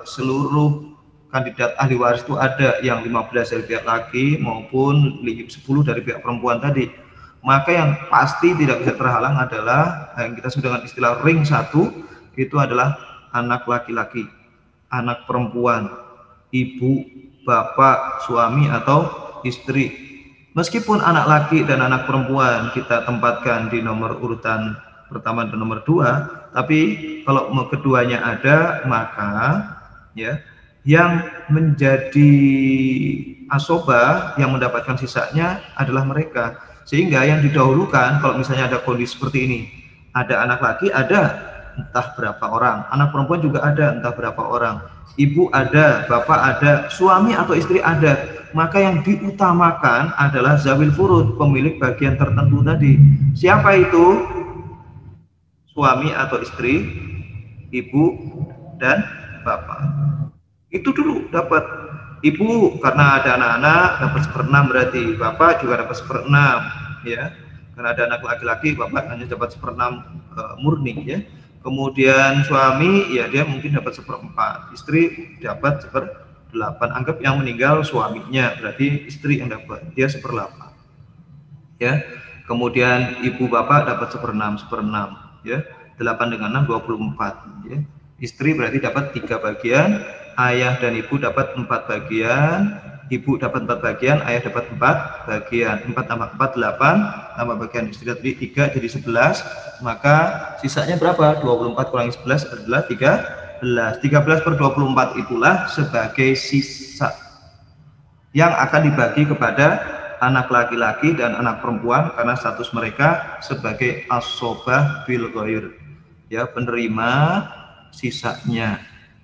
[SPEAKER 2] seluruh kandidat ahli waris itu ada, yang 15 dari pihak laki maupun 10 dari pihak perempuan tadi. Maka yang pasti tidak bisa terhalang adalah yang kita sebut dengan istilah ring 1, itu adalah anak laki-laki, anak perempuan, ibu, bapak, suami atau istri. Meskipun anak laki dan anak perempuan kita tempatkan di nomor urutan pertama dan nomor 2, tapi kalau keduanya ada, maka, ya, yang menjadi asobah yang mendapatkan sisanya adalah mereka. Sehingga yang didahulukan kalau misalnya ada kondisi seperti ini, ada anak laki, ada entah berapa orang, anak perempuan juga ada entah berapa orang, ibu ada, bapak ada, suami atau istri ada, maka yang diutamakan adalah zawil furud, pemilik bagian tertentu tadi. Siapa itu? Suami atau istri, ibu dan bapak. Itu dulu dapat. Ibu karena ada anak-anak dapat 1/6, berarti bapak juga dapat 1/6, ya. Karena ada anak laki-laki, bapak hanya dapat 1/6 murni, ya. Kemudian suami, ya, dia mungkin dapat 1/4, istri dapat 1/8. Anggap yang meninggal suaminya, berarti istri yang dapat, dia 1/8, ya. Kemudian ibu bapak dapat 1/6, ya. 8 dengan 6 24, ya. Istri berarti dapat 3 bagian, ayah dan ibu dapat 4 bagian, ibu dapat 4 bagian, ayah dapat 4 bagian. 4 tambah 4 8, tambah bagian istri tadi 3 jadi 11, maka sisanya berapa? 24 kurangi 11 adalah 13. 13/24 itulah sebagai sisa yang akan dibagi kepada anak laki-laki dan anak perempuan karena status mereka sebagai asobah bil ghair, ya, penerima sisanya,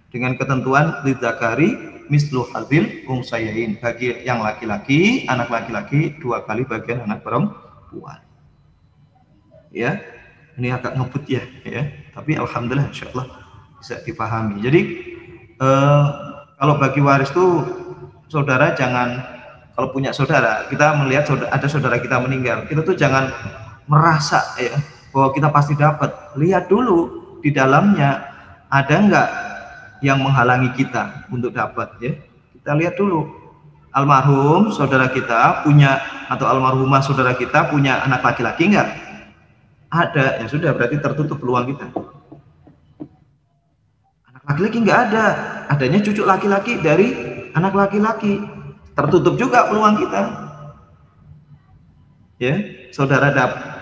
[SPEAKER 2] dengan ketentuan lidzakari mislu hadzil unsayain, bagi yang laki-laki, anak laki-laki 2 kali bagian anak perempuan, ya. Ini agak ngebut, ya, tapi alhamdulillah insyaallah bisa dipahami. Jadi kalau bagi waris itu saudara jangan, kalau punya saudara, kita melihat ada saudara kita meninggal, kita tuh jangan merasa, ya, bahwa kita pasti dapat. Lihat dulu di dalamnya ada enggak yang menghalangi kita untuk dapat, ya. Kita lihat dulu, almarhum saudara kita punya, atau almarhumah saudara kita punya anak laki-laki enggak? Ada, ya sudah, berarti tertutup peluang kita. Anak laki-laki enggak ada, adanya cucu laki-laki dari anak laki-laki, tertutup juga peluang kita. ya saudara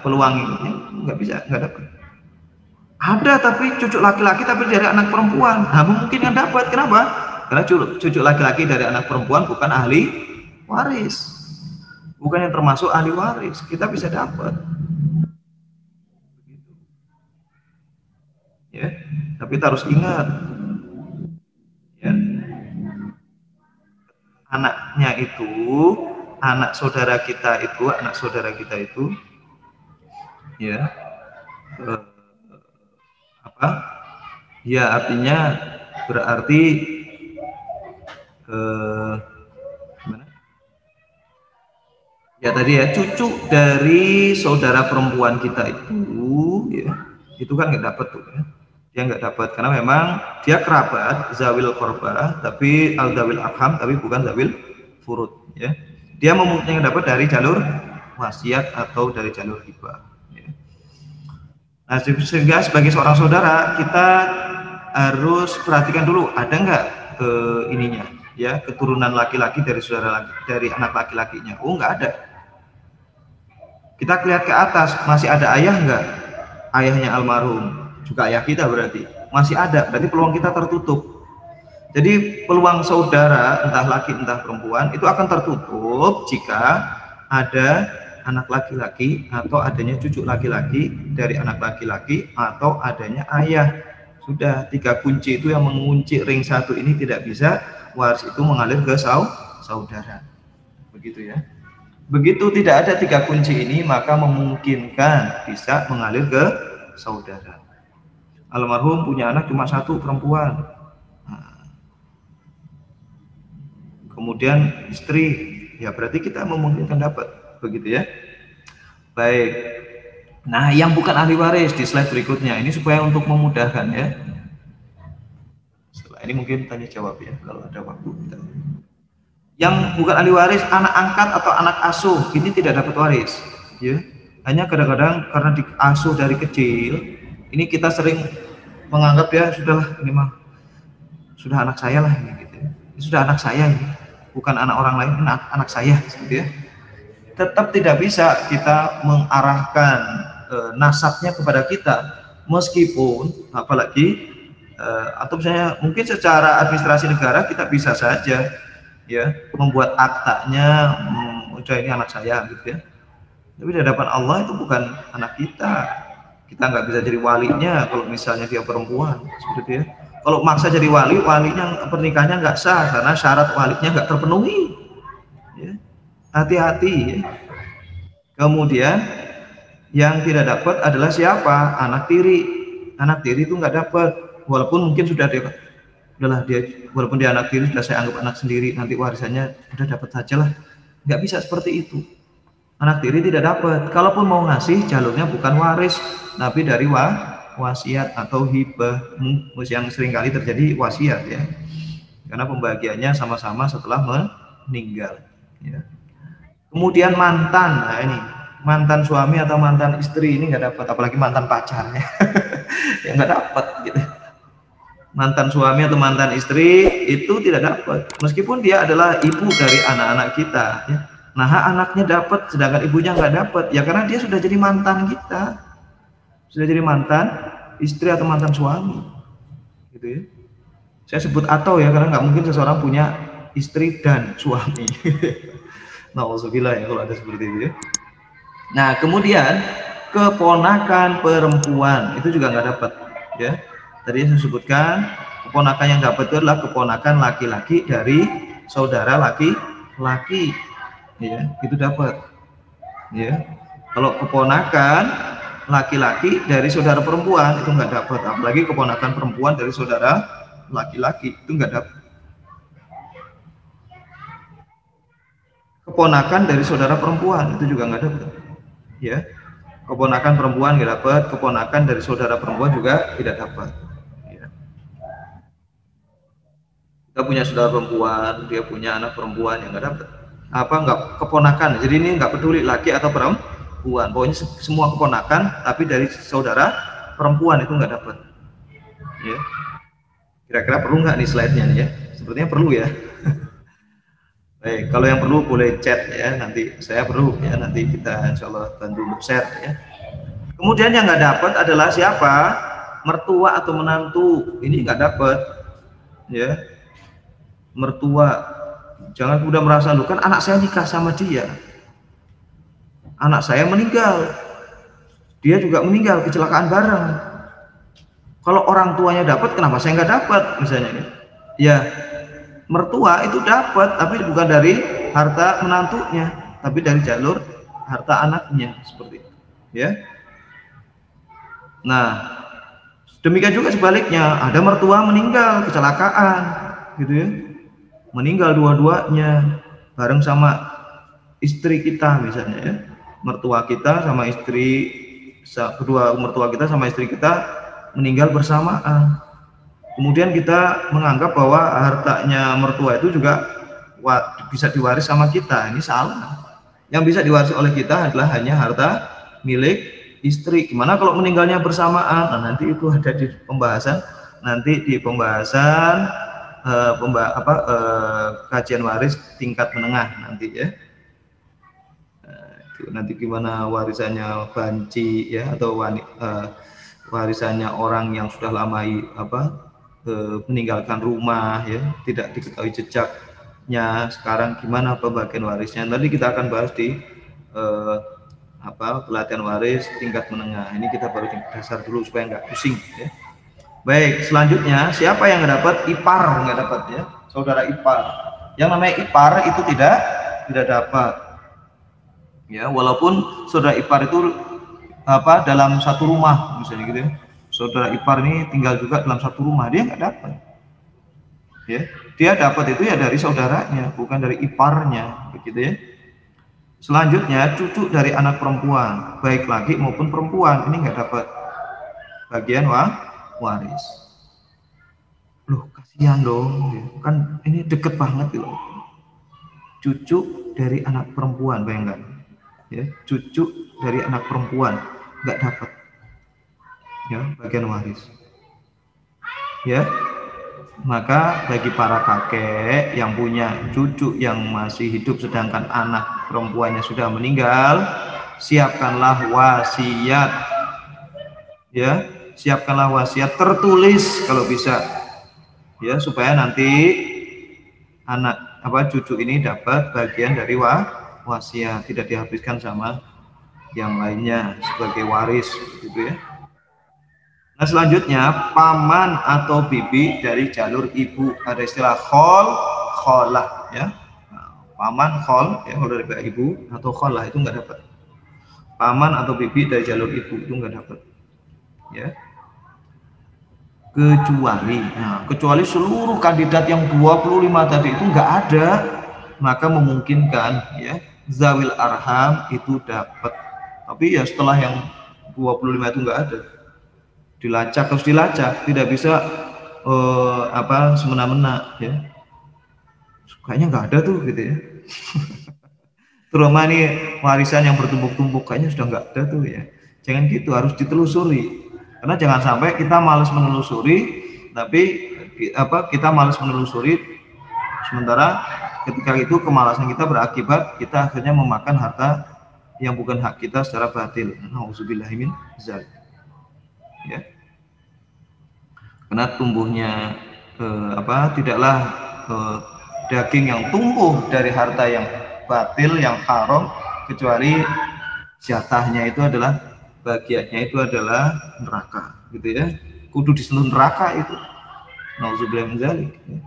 [SPEAKER 2] peluang ini nggak bisa, nggak dapat. Ada tapi cucu laki-laki tapi dari anak perempuan, nah mungkin yang dapat. Kenapa? Karena cucu laki-laki dari anak perempuan bukan ahli waris, bukan yang termasuk ahli waris, kita bisa dapat. Ya, tapi kita harus ingat, ya, anaknya itu, anak saudara kita itu, ya, apa? Ya artinya berarti gimana? Ya tadi ya, cucu dari saudara perempuan kita itu, ya, itu kan nggak dapat tuh, ya. Dia nggak dapat karena memang dia kerabat zawil korba, tapi al zawil arham, tapi bukan zawil furud, ya. Dia memungkinkan dapat dari jalur wasiat atau dari jalur hibah, ya. Nah, sehingga sebagai seorang saudara kita harus perhatikan dulu ada nggak ininya, ya, keturunan laki-laki dari saudara dari anak laki-lakinya. Oh, nggak ada. Kita lihat ke atas, masih ada ayah nggak? Ayahnya almarhum, juga ayah kita berarti masih ada, berarti peluang kita tertutup. Jadi peluang saudara entah laki entah perempuan itu akan tertutup jika ada anak laki-laki atau adanya cucu laki-laki dari anak laki-laki atau adanya ayah. Sudah 3 kunci itu yang mengunci ring 1 ini, tidak bisa waris itu mengalir ke saudara. Begitu ya. Begitu tidak ada 3 kunci ini, maka memungkinkan bisa mengalir ke saudara. Almarhum punya anak cuma 1 perempuan. Nah, kemudian istri, ya berarti kita memungkinkan dapat, begitu ya. Baik. Nah, yang bukan ahli waris di slide berikutnya ini supaya untuk memudahkan ya. Setelah ini mungkin tanya jawab ya kalau ada waktu kita. Yang bukan ahli waris, anak angkat atau anak asuh ini tidak dapat waris, ya. Hanya kadang-kadang karena diasuh dari kecil, ini kita sering menganggap ya sudahlah, ini mah sudah anak saya lah ini, gitu ya. Ini sudah anak saya ini, bukan anak orang lain, ini anak saya, gitu ya. Tetap tidak bisa kita mengarahkan nasabnya kepada kita, meskipun apalagi atau misalnya mungkin secara administrasi negara kita bisa saja ya membuat aktanya, udah ini anak saya gitu ya. Tapi di hadapan Allah itu bukan anak kita. Kita nggak bisa jadi walinya kalau misalnya dia perempuan, seperti itu ya. Kalau maksa jadi wali, walinya pernikahannya nggak sah karena syarat walinya nggak terpenuhi. Ya. Hati-hati ya. Kemudian yang tidak dapat adalah siapa? Anak tiri. Anak tiri itu nggak dapat, walaupun mungkin sudah dia, udahlah dia, walaupun dia anak tiri sudah saya anggap anak sendiri, nanti warisannya udah dapat saja lah. Nggak bisa seperti itu. Anak tiri tidak dapat. Kalaupun mau ngasih, jalurnya bukan waris, tapi dari wasiat atau hibah, yang sering kali terjadi wasiat ya. Karena pembagiannya sama-sama setelah meninggal. Ya. Kemudian mantan, nah ini mantan suami atau mantan istri ini nggak dapat, apalagi mantan pacarnya, ya nggak dapat gitu. Mantan suami atau mantan istri itu tidak dapat, meskipun dia adalah ibu dari anak-anak kita. Ya. Nah, anaknya dapat, sedangkan ibunya nggak dapat, ya karena dia sudah jadi mantan kita, sudah jadi mantan istri atau mantan suami, gitu ya. Saya sebut atau ya, karena nggak mungkin seseorang punya istri dan suami. Nauzubillah ya kalau ada seperti itu ya. Nah, kemudian keponakan perempuan itu juga nggak dapat ya. Tadi saya sebutkan keponakan yang dapat itu adalah keponakan laki-laki dari saudara laki-laki ya, itu dapat ya. Kalau keponakan laki-laki dari saudara perempuan itu nggak dapat, apalagi keponakan perempuan dari saudara laki-laki itu nggak dapat. Keponakan dari saudara perempuan itu juga nggak dapat ya. Keponakan perempuan nggak dapat, keponakan dari saudara perempuan juga tidak dapat ya. Kita punya saudara perempuan, dia punya anak perempuan yang nggak dapat apa, nggak keponakan, jadi ini nggak peduli laki atau perempuan, pokoknya semua keponakan tapi dari saudara perempuan itu nggak dapat ya. Kira-kira perlu nggak nih slide-nya nih ya? Sepertinya perlu ya. Baik, kalau yang perlu boleh chat ya, nanti saya perlu ya, nanti kita insya Allah bantu untuk share ya. Kemudian yang nggak dapat adalah siapa? Mertua atau menantu, ini nggak dapat ya. Mertua, jangan mudah merasa, lu kan anak saya nikah sama dia, anak saya meninggal, dia juga meninggal kecelakaan bareng. Kalau orang tuanya dapat, kenapa saya nggak dapat misalnya? Ya, mertua itu dapat, tapi bukan dari harta menantunya, tapi dari jalur harta anaknya, seperti itu ya. Nah, demikian juga sebaliknya, ada mertua meninggal kecelakaan gitu ya, meninggal dua-duanya bareng sama istri kita misalnya ya, mertua kita sama istri, kedua mertua kita sama istri kita meninggal bersamaan. Kemudian kita menganggap bahwa hartanya mertua itu juga bisa diwaris sama kita. Ini salah. Yang bisa diwaris oleh kita adalah hanya harta milik istri. Gimana kalau meninggalnya bersamaan? Nah, nanti itu ada di pembahasan. Nanti di pembahasan kajian waris tingkat menengah nanti ya. Nanti gimana warisannya banci ya, atau warisannya orang yang sudah lama meninggalkan rumah ya, tidak diketahui jejaknya, sekarang gimana pembagian warisnya. Nanti kita akan bahas di pelatihan waris tingkat menengah. Ini kita baru tingkat dasar dulu supaya nggak pusing ya. Baik, selanjutnya siapa yang nggak dapat? Ipar nggak dapat ya, saudara ipar. Yang namanya ipar itu tidak dapat ya, walaupun saudara ipar itu dalam satu rumah misalnya gitu ya. Saudara ipar ini tinggal juga dalam satu rumah, dia nggak dapat ya. Dia dapat itu ya dari saudaranya, bukan dari iparnya, begitu ya. Selanjutnya cucu dari anak perempuan, baik laki maupun perempuan, ini nggak dapat bagian waris. Loh, kasihan dong ya. Kan ini deket banget loh, cucu dari anak perempuan, bayangkan ya, cucu dari anak perempuan nggak dapat ya bagian waris ya. Maka bagi para kakek yang punya cucu yang masih hidup sedangkan anak perempuannya sudah meninggal, siapkanlah wasiat ya, siapkanlah wasiat tertulis kalau bisa ya, supaya nanti cucu ini dapat bagian dari wasiat, tidak dihabiskan sama yang lainnya sebagai waris gitu ya. Nah, selanjutnya paman atau bibi dari jalur ibu, ada istilah kholah ya. Nah, paman khol ya, kalau dari ibu, atau kholah itu nggak dapat. Paman atau bibi dari jalur ibu itu nggak dapat ya. Kecuali seluruh kandidat yang 25 tadi itu nggak ada, maka memungkinkan ya zawil arham itu dapat. Tapi ya setelah yang 25 itu nggak ada, dilacak, harus dilacak, tidak bisa semena-mena ya. Kayaknya nggak ada tuh gitu ya. Terutama nih warisan yang bertumpuk-tumpuk kayaknya sudah nggak ada tuh ya. Jangan gitu, harus ditelusuri. Karena jangan sampai kita malas menelusuri, tapi kita malas menelusuri, sementara ketika itu kemalasan kita berakibat kita akhirnya memakan harta yang bukan hak kita secara batil. Nauzubillahi min dzalik. Ya. Karena tumbuhnya tidaklah daging yang tumbuh dari harta yang batil, yang haram, kecuali jatahnya itu adalah, bagiannya itu adalah neraka gitu ya. Kudu disentuh neraka itu. Nauzubillah min dzalik ya.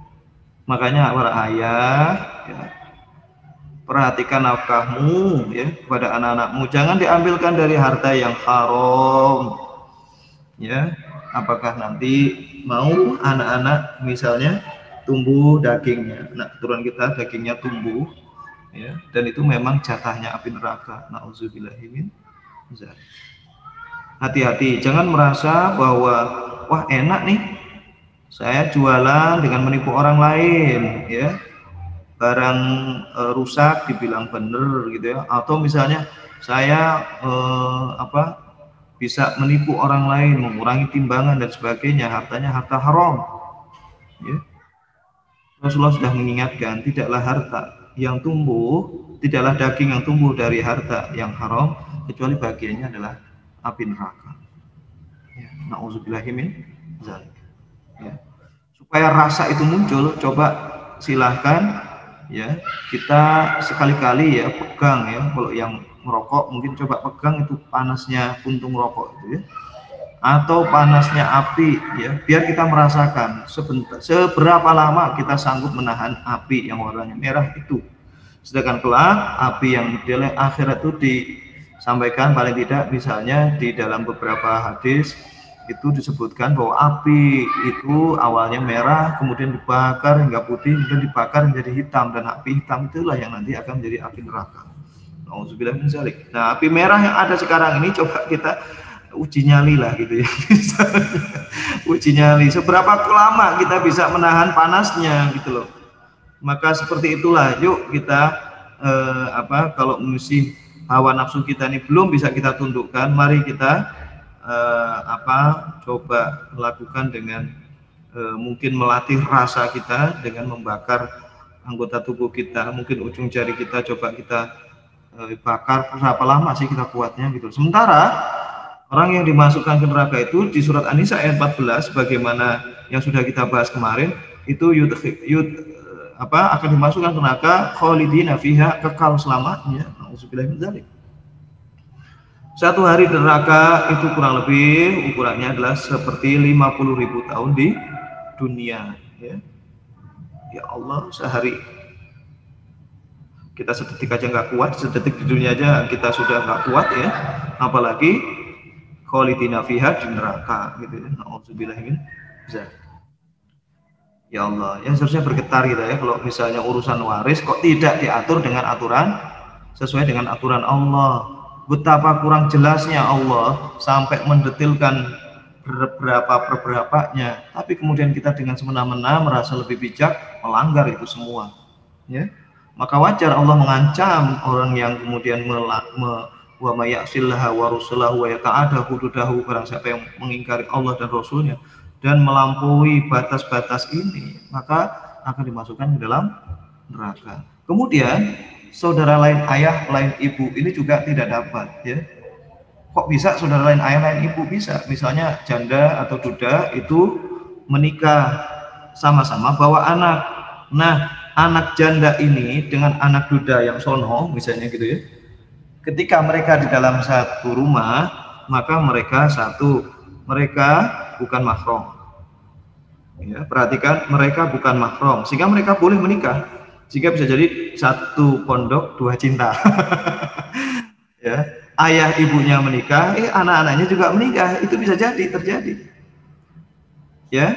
[SPEAKER 2] Makanya para ayah ya, perhatikan nafkahmu ya kepada anak-anakmu, jangan diambilkan dari harta yang haram ya. Apakah nanti mau anak-anak misalnya tumbuh dagingnya, anak keturunan kita dagingnya tumbuh ya, dan itu memang jatahnya api neraka. Nauzubillahi min dzalik. Hati-hati, jangan merasa bahwa wah enak nih saya jualan dengan menipu orang lain ya, barang rusak dibilang bener gitu ya, atau misalnya saya bisa menipu orang lain, mengurangi timbangan dan sebagainya, hartanya harta haram ya. Rasulullah sudah mengingatkan, tidaklah harta yang tumbuh, tidaklah daging yang tumbuh dari harta yang haram kecuali bagiannya adalah api neraka. Ya, na'udzubillahi min dzalik. Ya. Supaya rasa itu muncul, coba silahkan ya kita sekali-kali ya pegang ya, kalau yang merokok mungkin coba pegang itu panasnya puntung rokok itu ya, atau panasnya api ya, biar kita merasakan seberapa lama kita sanggup menahan api yang warnanya merah itu. Sedangkan kelak api yang di akhirat itu disampaikan paling tidak misalnya di dalam beberapa hadis itu disebutkan bahwa api itu awalnya merah, kemudian dibakar hingga putih, kemudian dibakar menjadi hitam, dan api hitam itulah yang nanti akan menjadi api neraka. Nauzubillah min dzalik. Nah, api merah yang ada sekarang ini coba kita uji nyali lah gitu ya. Uji nyali seberapa lama kita bisa menahan panasnya gitu loh. Maka seperti itulah, yuk kita kalau mengisi hawa nafsu kita ini belum bisa kita tundukkan, mari kita coba melakukan dengan mungkin melatih rasa kita dengan membakar anggota tubuh kita, mungkin ujung jari kita coba kita bakar, berapa lama sih kita kuatnya gitu. Sementara orang yang dimasukkan ke neraka itu di surat An-Nisa ayat 14 bagaimana yang sudah kita bahas kemarin itu akan dimasukkan ke neraka khalidina fiha, kekal selamanya. Nauzubillahi min dzalik. Satu hari di neraka itu kurang lebih ukurannya adalah seperti 50.000 tahun di dunia ya. Ya Allah, sehari kita sedetik aja nggak kuat, sedetik di dunia aja kita sudah nggak kuat ya, apalagi khalidina fiha di neraka gitu ya. Nauzubillahi min dzalik. Ya Allah, yang seharusnya bergetar kita ya kalau misalnya urusan waris kok tidak diatur dengan aturan sesuai dengan aturan Allah. Betapa kurang jelasnya Allah sampai mendetilkan berapanya, tapi kemudian kita dengan semena-mena merasa lebih bijak melanggar itu semua ya. Maka wajar Allah mengancam orang yang kemudian wa may ya'sillaha wa rasulahu wa yata'adda hududahu, barang siapa yang mengingkari Allah dan Rasulnya dan melampaui batas-batas ini, maka akan dimasukkan ke dalam neraka. Kemudian saudara lain ayah, lain ibu ini juga tidak dapat ya. Kok bisa saudara lain ayah, lain ibu? Bisa. Misalnya janda atau duda itu menikah sama-sama bawa anak. Nah, anak janda ini dengan anak duda yang sono misalnya gitu ya. Ketika mereka di dalam satu rumah, maka mereka bukan mahram. Ya, perhatikan, mereka bukan mahram sehingga mereka boleh menikah. Jika bisa jadi satu pondok dua cinta. Ya, ayah ibunya menikah, anak-anaknya juga menikah, itu bisa jadi terjadi. Ya,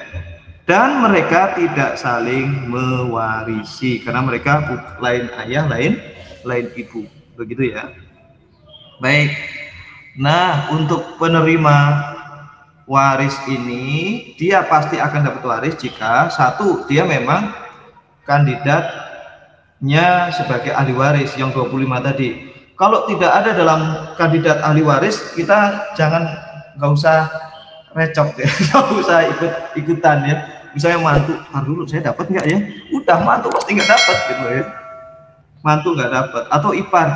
[SPEAKER 2] dan mereka tidak saling mewarisi karena mereka lain ayah, lain ibu, begitu ya. Baik. Nah, untuk penerima waris ini, dia pasti akan dapat waris jika satu, dia memang kandidatnya sebagai ahli waris yang 25 tadi. Kalau tidak ada dalam kandidat ahli waris, kita nggak usah recok ya, nggak usah ikutan ya. Misalnya mantu, dulu saya dapat nggak ya? Udah, mantu pasti nggak dapat gitu ya. Mantu nggak dapat, atau ipar,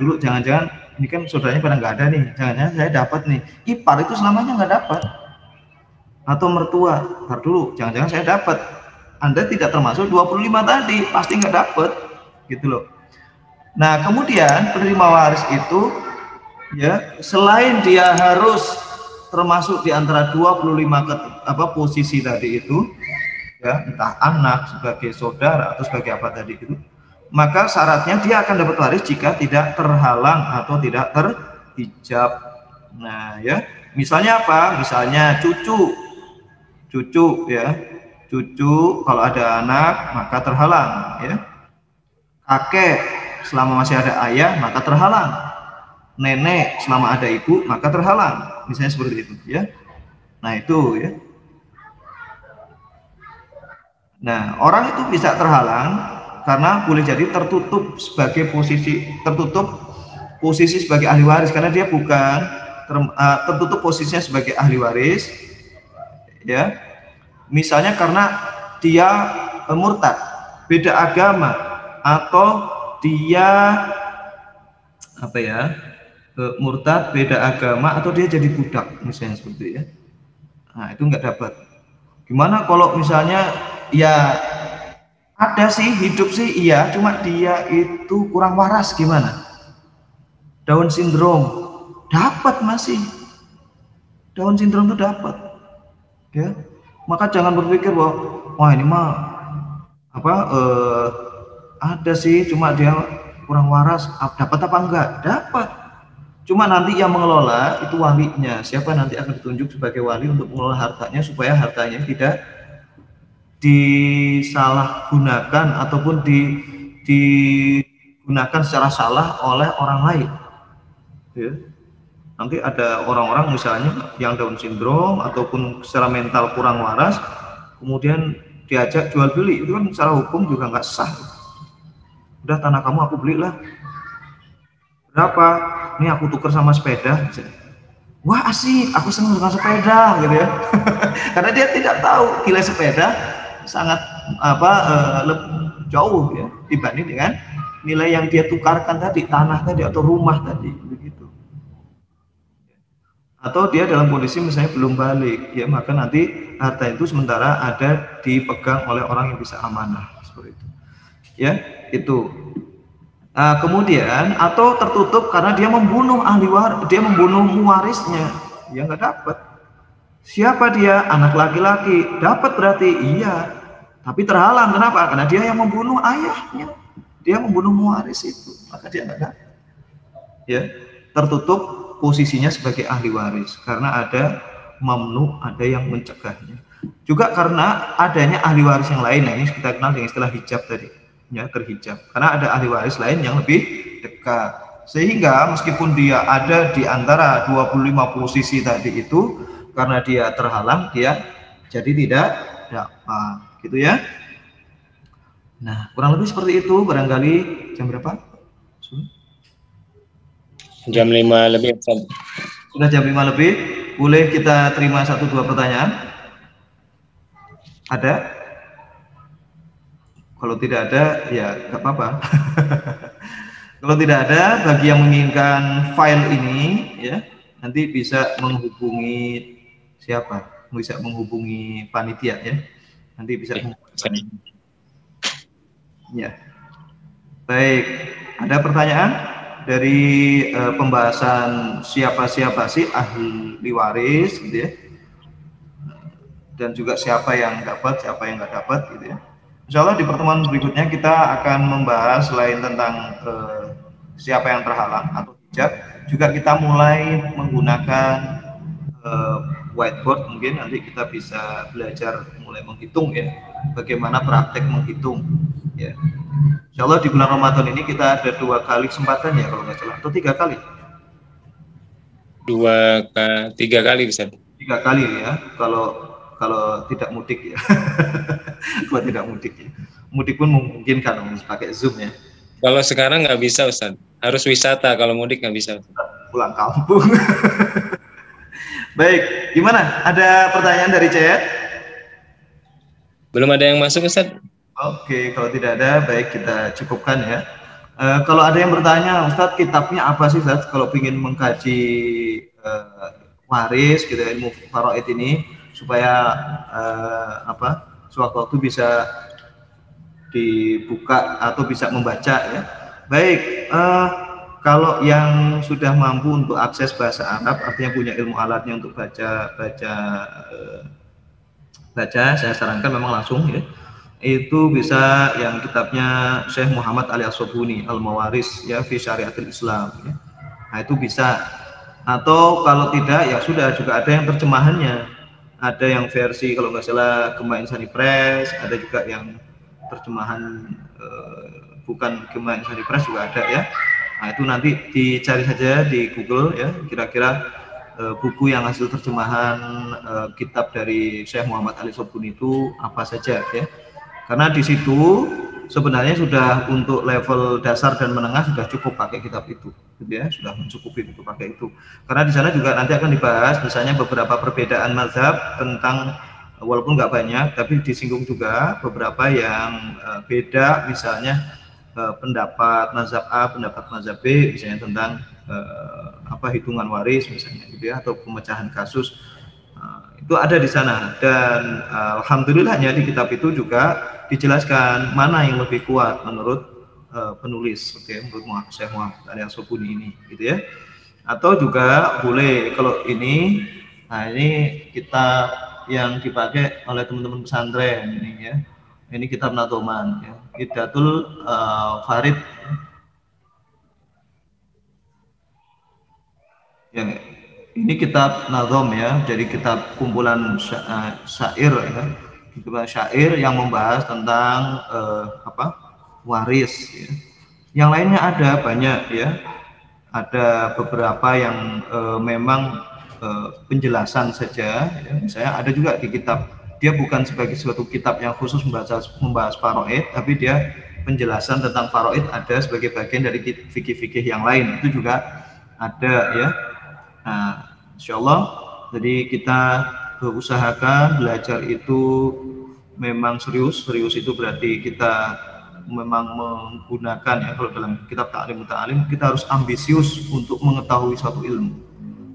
[SPEAKER 2] dulu jangan-jangan ini kan saudaranya pada nggak ada nih, jangan-jangan saya dapat nih. Ipar itu selamanya nggak dapat. Atau mertua, dulu jangan-jangan saya dapat. Anda tidak termasuk 25 tadi, pasti nggak dapat, gitu loh. Nah, kemudian penerima waris itu, ya, selain dia harus termasuk di antara 25 posisi tadi itu, ya, entah anak sebagai saudara atau sebagai apa tadi itu, maka syaratnya dia akan dapat waris jika tidak terhalang atau tidak terhijab. Nah, ya, misalnya apa? Misalnya cucu ya. Cucu kalau ada anak maka terhalang ya. Kakek selama masih ada ayah maka terhalang. Nenek selama ada ibu maka terhalang. Misalnya seperti itu ya. Nah, itu ya. Nah, orang itu bisa terhalang karena boleh jadi tertutup posisi sebagai ahli waris karena dia bukan tertutup posisinya sebagai ahli waris ya. Misalnya karena dia murtad, beda agama, atau dia apa ya, murtad, beda agama, atau dia jadi budak misalnya seperti itu ya. Nah, itu nggak dapat. Gimana kalau misalnya ya ada sih, hidup sih iya, cuma dia itu kurang waras, gimana? Down syndrome dapat, masih Down syndrome itu dapat ya. Maka jangan berpikir bahwa wah ini mah apa ada sih cuma dia kurang waras, dapat apa enggak? Dapat, cuma nanti yang mengelola itu walinya, siapa nanti akan ditunjuk sebagai wali untuk mengelola hartanya supaya hartanya tidak disalahgunakan ataupun digunakan secara salah oleh orang lain ya. Nanti ada orang-orang misalnya yang Down syndrome ataupun secara mental kurang waras, kemudian diajak jual beli, itu kan secara hukum juga nggak sah. Udah, tanah kamu aku belilah, berapa? Ini aku tuker sama sepeda. Wah asik, aku senang dengan sepeda gitu ya. Karena dia tidak tahu nilai sepeda sangat jauh ya dibanding dengan nilai yang dia tukarkan tadi, tanah tadi atau rumah tadi begitu. Atau dia dalam kondisi misalnya belum balik ya, maka nanti harta itu sementara ada dipegang oleh orang yang bisa amanah seperti itu ya. Itu kemudian atau tertutup karena dia membunuh dia membunuh mewarisnya, ya nggak dapat. Siapa dia? Anak laki-laki, dapat berarti iya, tapi terhalang. Kenapa? Karena dia yang membunuh ayahnya, dia membunuh mewaris itu, maka dia nggak dapat ya. Tertutup posisinya sebagai ahli waris karena ada mamnu, ada yang mencegahnya. Juga karena adanya ahli waris yang lain, nah ini kita kenal dengan istilah hijab tadi ya, terhijab, karena ada ahli waris lain yang lebih dekat, sehingga meskipun dia ada di antara 25 posisi tadi itu, karena dia terhalang, dia jadi tidak dapat gitu ya. Nah kurang lebih seperti itu. Barangkali jam berapa?
[SPEAKER 3] Jam 5 lebih.
[SPEAKER 2] Sudah jam 5 lebih. Boleh kita terima 1-2 pertanyaan? Ada? Kalau tidak ada ya nggak apa-apa. Kalau tidak ada, bagi yang menginginkan file ini ya, nanti bisa menghubungi siapa? Bisa menghubungi panitia ya. Nanti bisa menghubungi panitia. Ya. Baik, ada pertanyaan dari pembahasan siapa-siapa sih ahli waris gitu ya. Dan juga siapa yang dapat, siapa yang nggak dapat gitu ya. Insya Allah di pertemuan berikutnya kita akan membahas selain tentang siapa yang terhalang atau hijab, juga kita mulai menggunakan whiteboard. Mungkin nanti kita bisa belajar mulai menghitung ya, bagaimana praktek menghitung ya. Insya Allah di bulan Ramadan ini kita ada 2 kali kesempatan ya kalau nggak salah, atau 3 kali?
[SPEAKER 3] 3 kali bisa.
[SPEAKER 2] 3 kali ya, kalau tidak mudik ya. Kalau tidak mudik ya. Mudik pun memungkinkan pakai Zoom ya.
[SPEAKER 3] Kalau sekarang nggak bisa Ustaz, harus wisata, kalau mudik nggak bisa.
[SPEAKER 2] Pulang kampung. Baik, gimana? Ada pertanyaan dari chat?
[SPEAKER 3] Belum ada yang masuk Ustaz?
[SPEAKER 2] Oke, kalau tidak ada, baik kita cukupkan ya. Kalau ada yang bertanya, Ustadz kitabnya apa sih Ustadz kalau ingin mengkaji waris gitu, ilmu faraid ini, supaya sewaktu-waktu bisa dibuka atau bisa membaca ya. Baik, kalau yang sudah mampu untuk akses bahasa Arab, artinya punya ilmu alatnya untuk baca, saya sarankan memang langsung ya. Itu bisa yang kitabnya Syekh Muhammad Ali As-Sobuni Al-Mawaris ya fi Syariatul Islam ya. Nah itu bisa. Atau kalau tidak ya sudah, juga ada yang terjemahannya. Ada yang versi kalau nggak salah Gema Insani Press, ada juga yang terjemahan bukan Gema Insani Press juga ada ya. Nah itu nanti dicari saja di Google ya, kira-kira buku yang hasil terjemahan kitab dari Syekh Muhammad Ali As-Sobuni itu apa saja ya. Karena di situ sebenarnya sudah untuk level dasar dan menengah sudah cukup pakai kitab itu, gitu ya, sudah mencukupi untuk pakai itu. Karena di sana juga nanti akan dibahas misalnya beberapa perbedaan mazhab tentang, walaupun nggak banyak, tapi disinggung juga beberapa yang beda, misalnya pendapat mazhab A, pendapat mazhab B, misalnya tentang hitungan waris misalnya gitu ya, atau pemecahan kasus. Itu ada di sana, dan alhamdulillahnya di kitab itu juga dijelaskan mana yang lebih kuat menurut penulis, menurut Syekh Muhammad Al-Sobuni ini gitu ya. Atau juga boleh kalau ini, nah ini kitab yang dipakai oleh teman-teman pesantren ini ya. Ini kitab Nadoman ya, Hidatul Farid ya. Ini kitab Nazom ya, jadi kitab kumpulan syair ya, kumpulan syair yang membahas tentang waris ya. Yang lainnya ada banyak ya, ada beberapa yang memang penjelasan saja ya. Misalnya ada juga di kitab, dia bukan sebagai suatu kitab yang khusus membahas faraid, tapi dia penjelasan tentang faraid ada sebagai bagian dari fikih-fikih yang lain, itu juga ada ya. Nah, insyaallah jadi kita berusahakan belajar itu memang serius itu berarti kita memang menggunakan ya, kalau dalam kitab Ta'lim Muta'alim kita harus ambisius untuk mengetahui suatu ilmu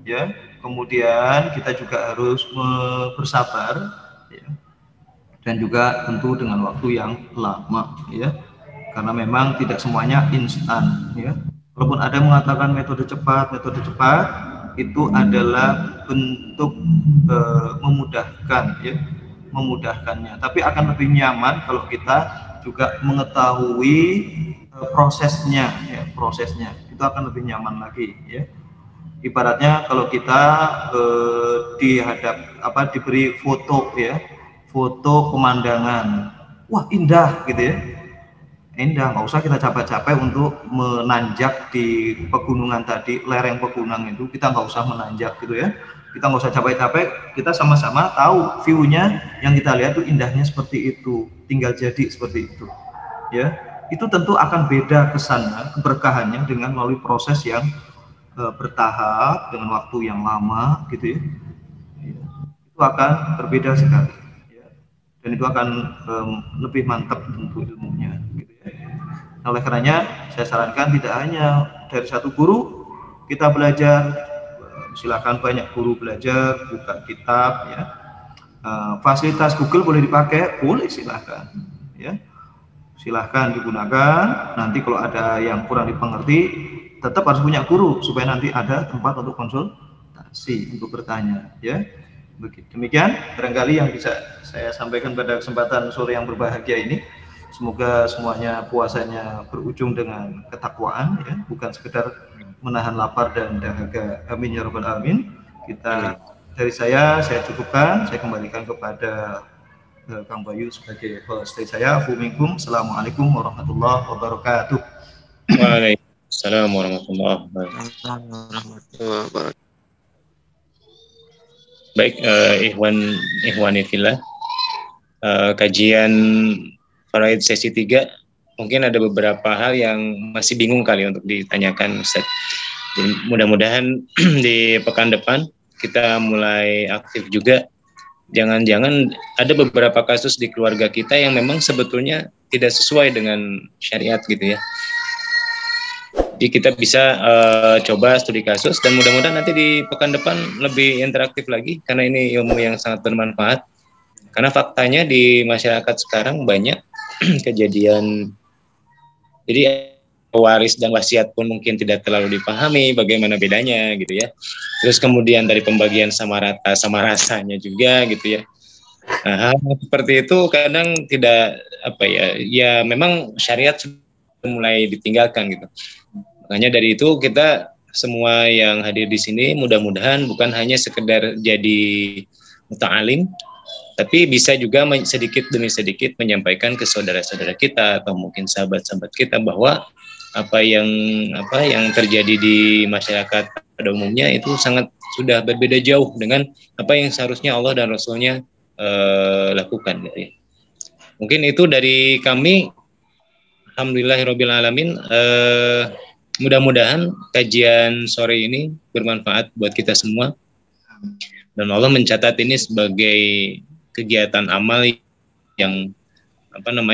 [SPEAKER 2] ya. Kemudian kita juga harus bersabar ya, dan juga tentu dengan waktu yang lama ya, karena memang tidak semuanya instan ya. Walaupun ada mengatakan metode cepat itu adalah bentuk memudahkan ya, memudahkannya, tapi akan lebih nyaman kalau kita juga mengetahui prosesnya ya, prosesnya itu akan lebih nyaman lagi ya. Ibaratnya kalau kita diberi foto ya, foto pemandangan, wah indah gitu ya, indah, nggak usah kita capek-capek untuk menanjak di pegunungan tadi, lereng pegunungan itu kita nggak usah menanjak gitu ya, kita nggak usah capek-capek, kita sama-sama tahu view-nya yang kita lihat tuh indahnya seperti itu, tinggal jadi seperti itu ya. Itu tentu akan beda kesannya, keberkahannya dengan melalui proses yang bertahap dengan waktu yang lama gitu ya. Itu akan berbeda sekali ya. Dan itu akan lebih mantap tentu ilmunya gitu ya. Oleh karenanya saya sarankan tidak hanya dari satu guru kita belajar, silakan banyak guru belajar, buka kitab ya. Fasilitas Google boleh dipakai, boleh silahkan ya, silahkan digunakan. Nanti kalau ada yang kurang dipengerti tetap harus punya guru supaya nanti ada tempat untuk konsultasi, untuk bertanya ya. Begitu. Demikian barangkali yang bisa saya sampaikan pada kesempatan sore yang berbahagia ini. Semoga semuanya puasanya berujung dengan ketakwaan ya, bukan sekedar menahan lapar dan dahaga. Amin ya rabbal alamin. Kita dari saya cukupkan, saya kembalikan kepada Kang Bayu sebagai host saya. Assalamualaikum warahmatullahi wabarakatuh.
[SPEAKER 3] Waalaikumsalam warahmatullahi wabarakatuh. Baik, Ikhwani fillah, kajian faraid sesi 3 mungkin ada beberapa hal yang masih bingung kali untuk ditanyakan Ustaz. Mudah-mudahan di pekan depan kita mulai aktif juga. Jangan-jangan ada beberapa kasus di keluarga kita yang memang sebetulnya tidak sesuai dengan syariat gitu ya. Jadi kita bisa coba studi kasus, dan mudah-mudahan nanti di pekan depan lebih interaktif lagi, karena ini ilmu yang sangat bermanfaat. Karena faktanya di masyarakat sekarang banyak kejadian, jadi waris dan wasiat pun mungkin tidak terlalu dipahami bagaimana bedanya gitu ya. Terus kemudian dari pembagian sama rata sama rasanya juga gitu ya. Nah, hal seperti itu kadang tidak ya memang syariat sudah mulai ditinggalkan gitu. Makanya dari itu kita semua yang hadir di sini mudah-mudahan bukan hanya sekedar jadi muta'alim, tapi bisa juga sedikit demi sedikit menyampaikan ke saudara-saudara kita atau mungkin sahabat-sahabat kita bahwa apa yang terjadi di masyarakat pada umumnya itu sangat sudah berbeda jauh dengan apa yang seharusnya Allah dan Rasulnya lakukan gitu ya. Mungkin itu dari kami. Alhamdulillahirabbil alamin. Mudah-mudahan kajian sore ini bermanfaat buat kita semua, dan Allah mencatat ini sebagai kegiatan amal yang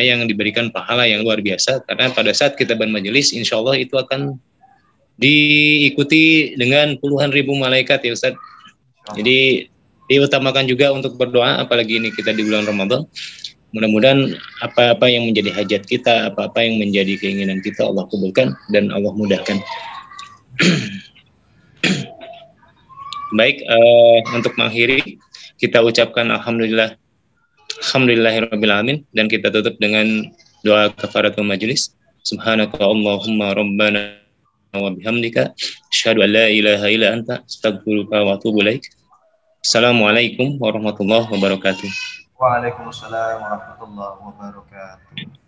[SPEAKER 3] yang diberikan pahala yang luar biasa, karena pada saat kita bermajelis insya Allah itu akan diikuti dengan puluhan ribu malaikat ya Ustaz. Jadi diutamakan juga untuk berdoa, apalagi ini kita di bulan Ramadan. Mudah-mudahan apa-apa yang menjadi hajat kita, apa-apa yang menjadi keinginan kita Allah kabulkan dan Allah mudahkan. Baik, untuk mengakhiri kita ucapkan alhamdulillahirabbil alamin, dan kita tutup dengan doa kafaratul majelis. Subhanaka Allahumma rabbana wa bihamdika asyhadu an la ilaha illa anta astaghfiruka wa atubu ilaik. Assalamualaikum warahmatullahi wabarakatuh.
[SPEAKER 2] Waalaikumsalam warahmatullahi wabarakatuh.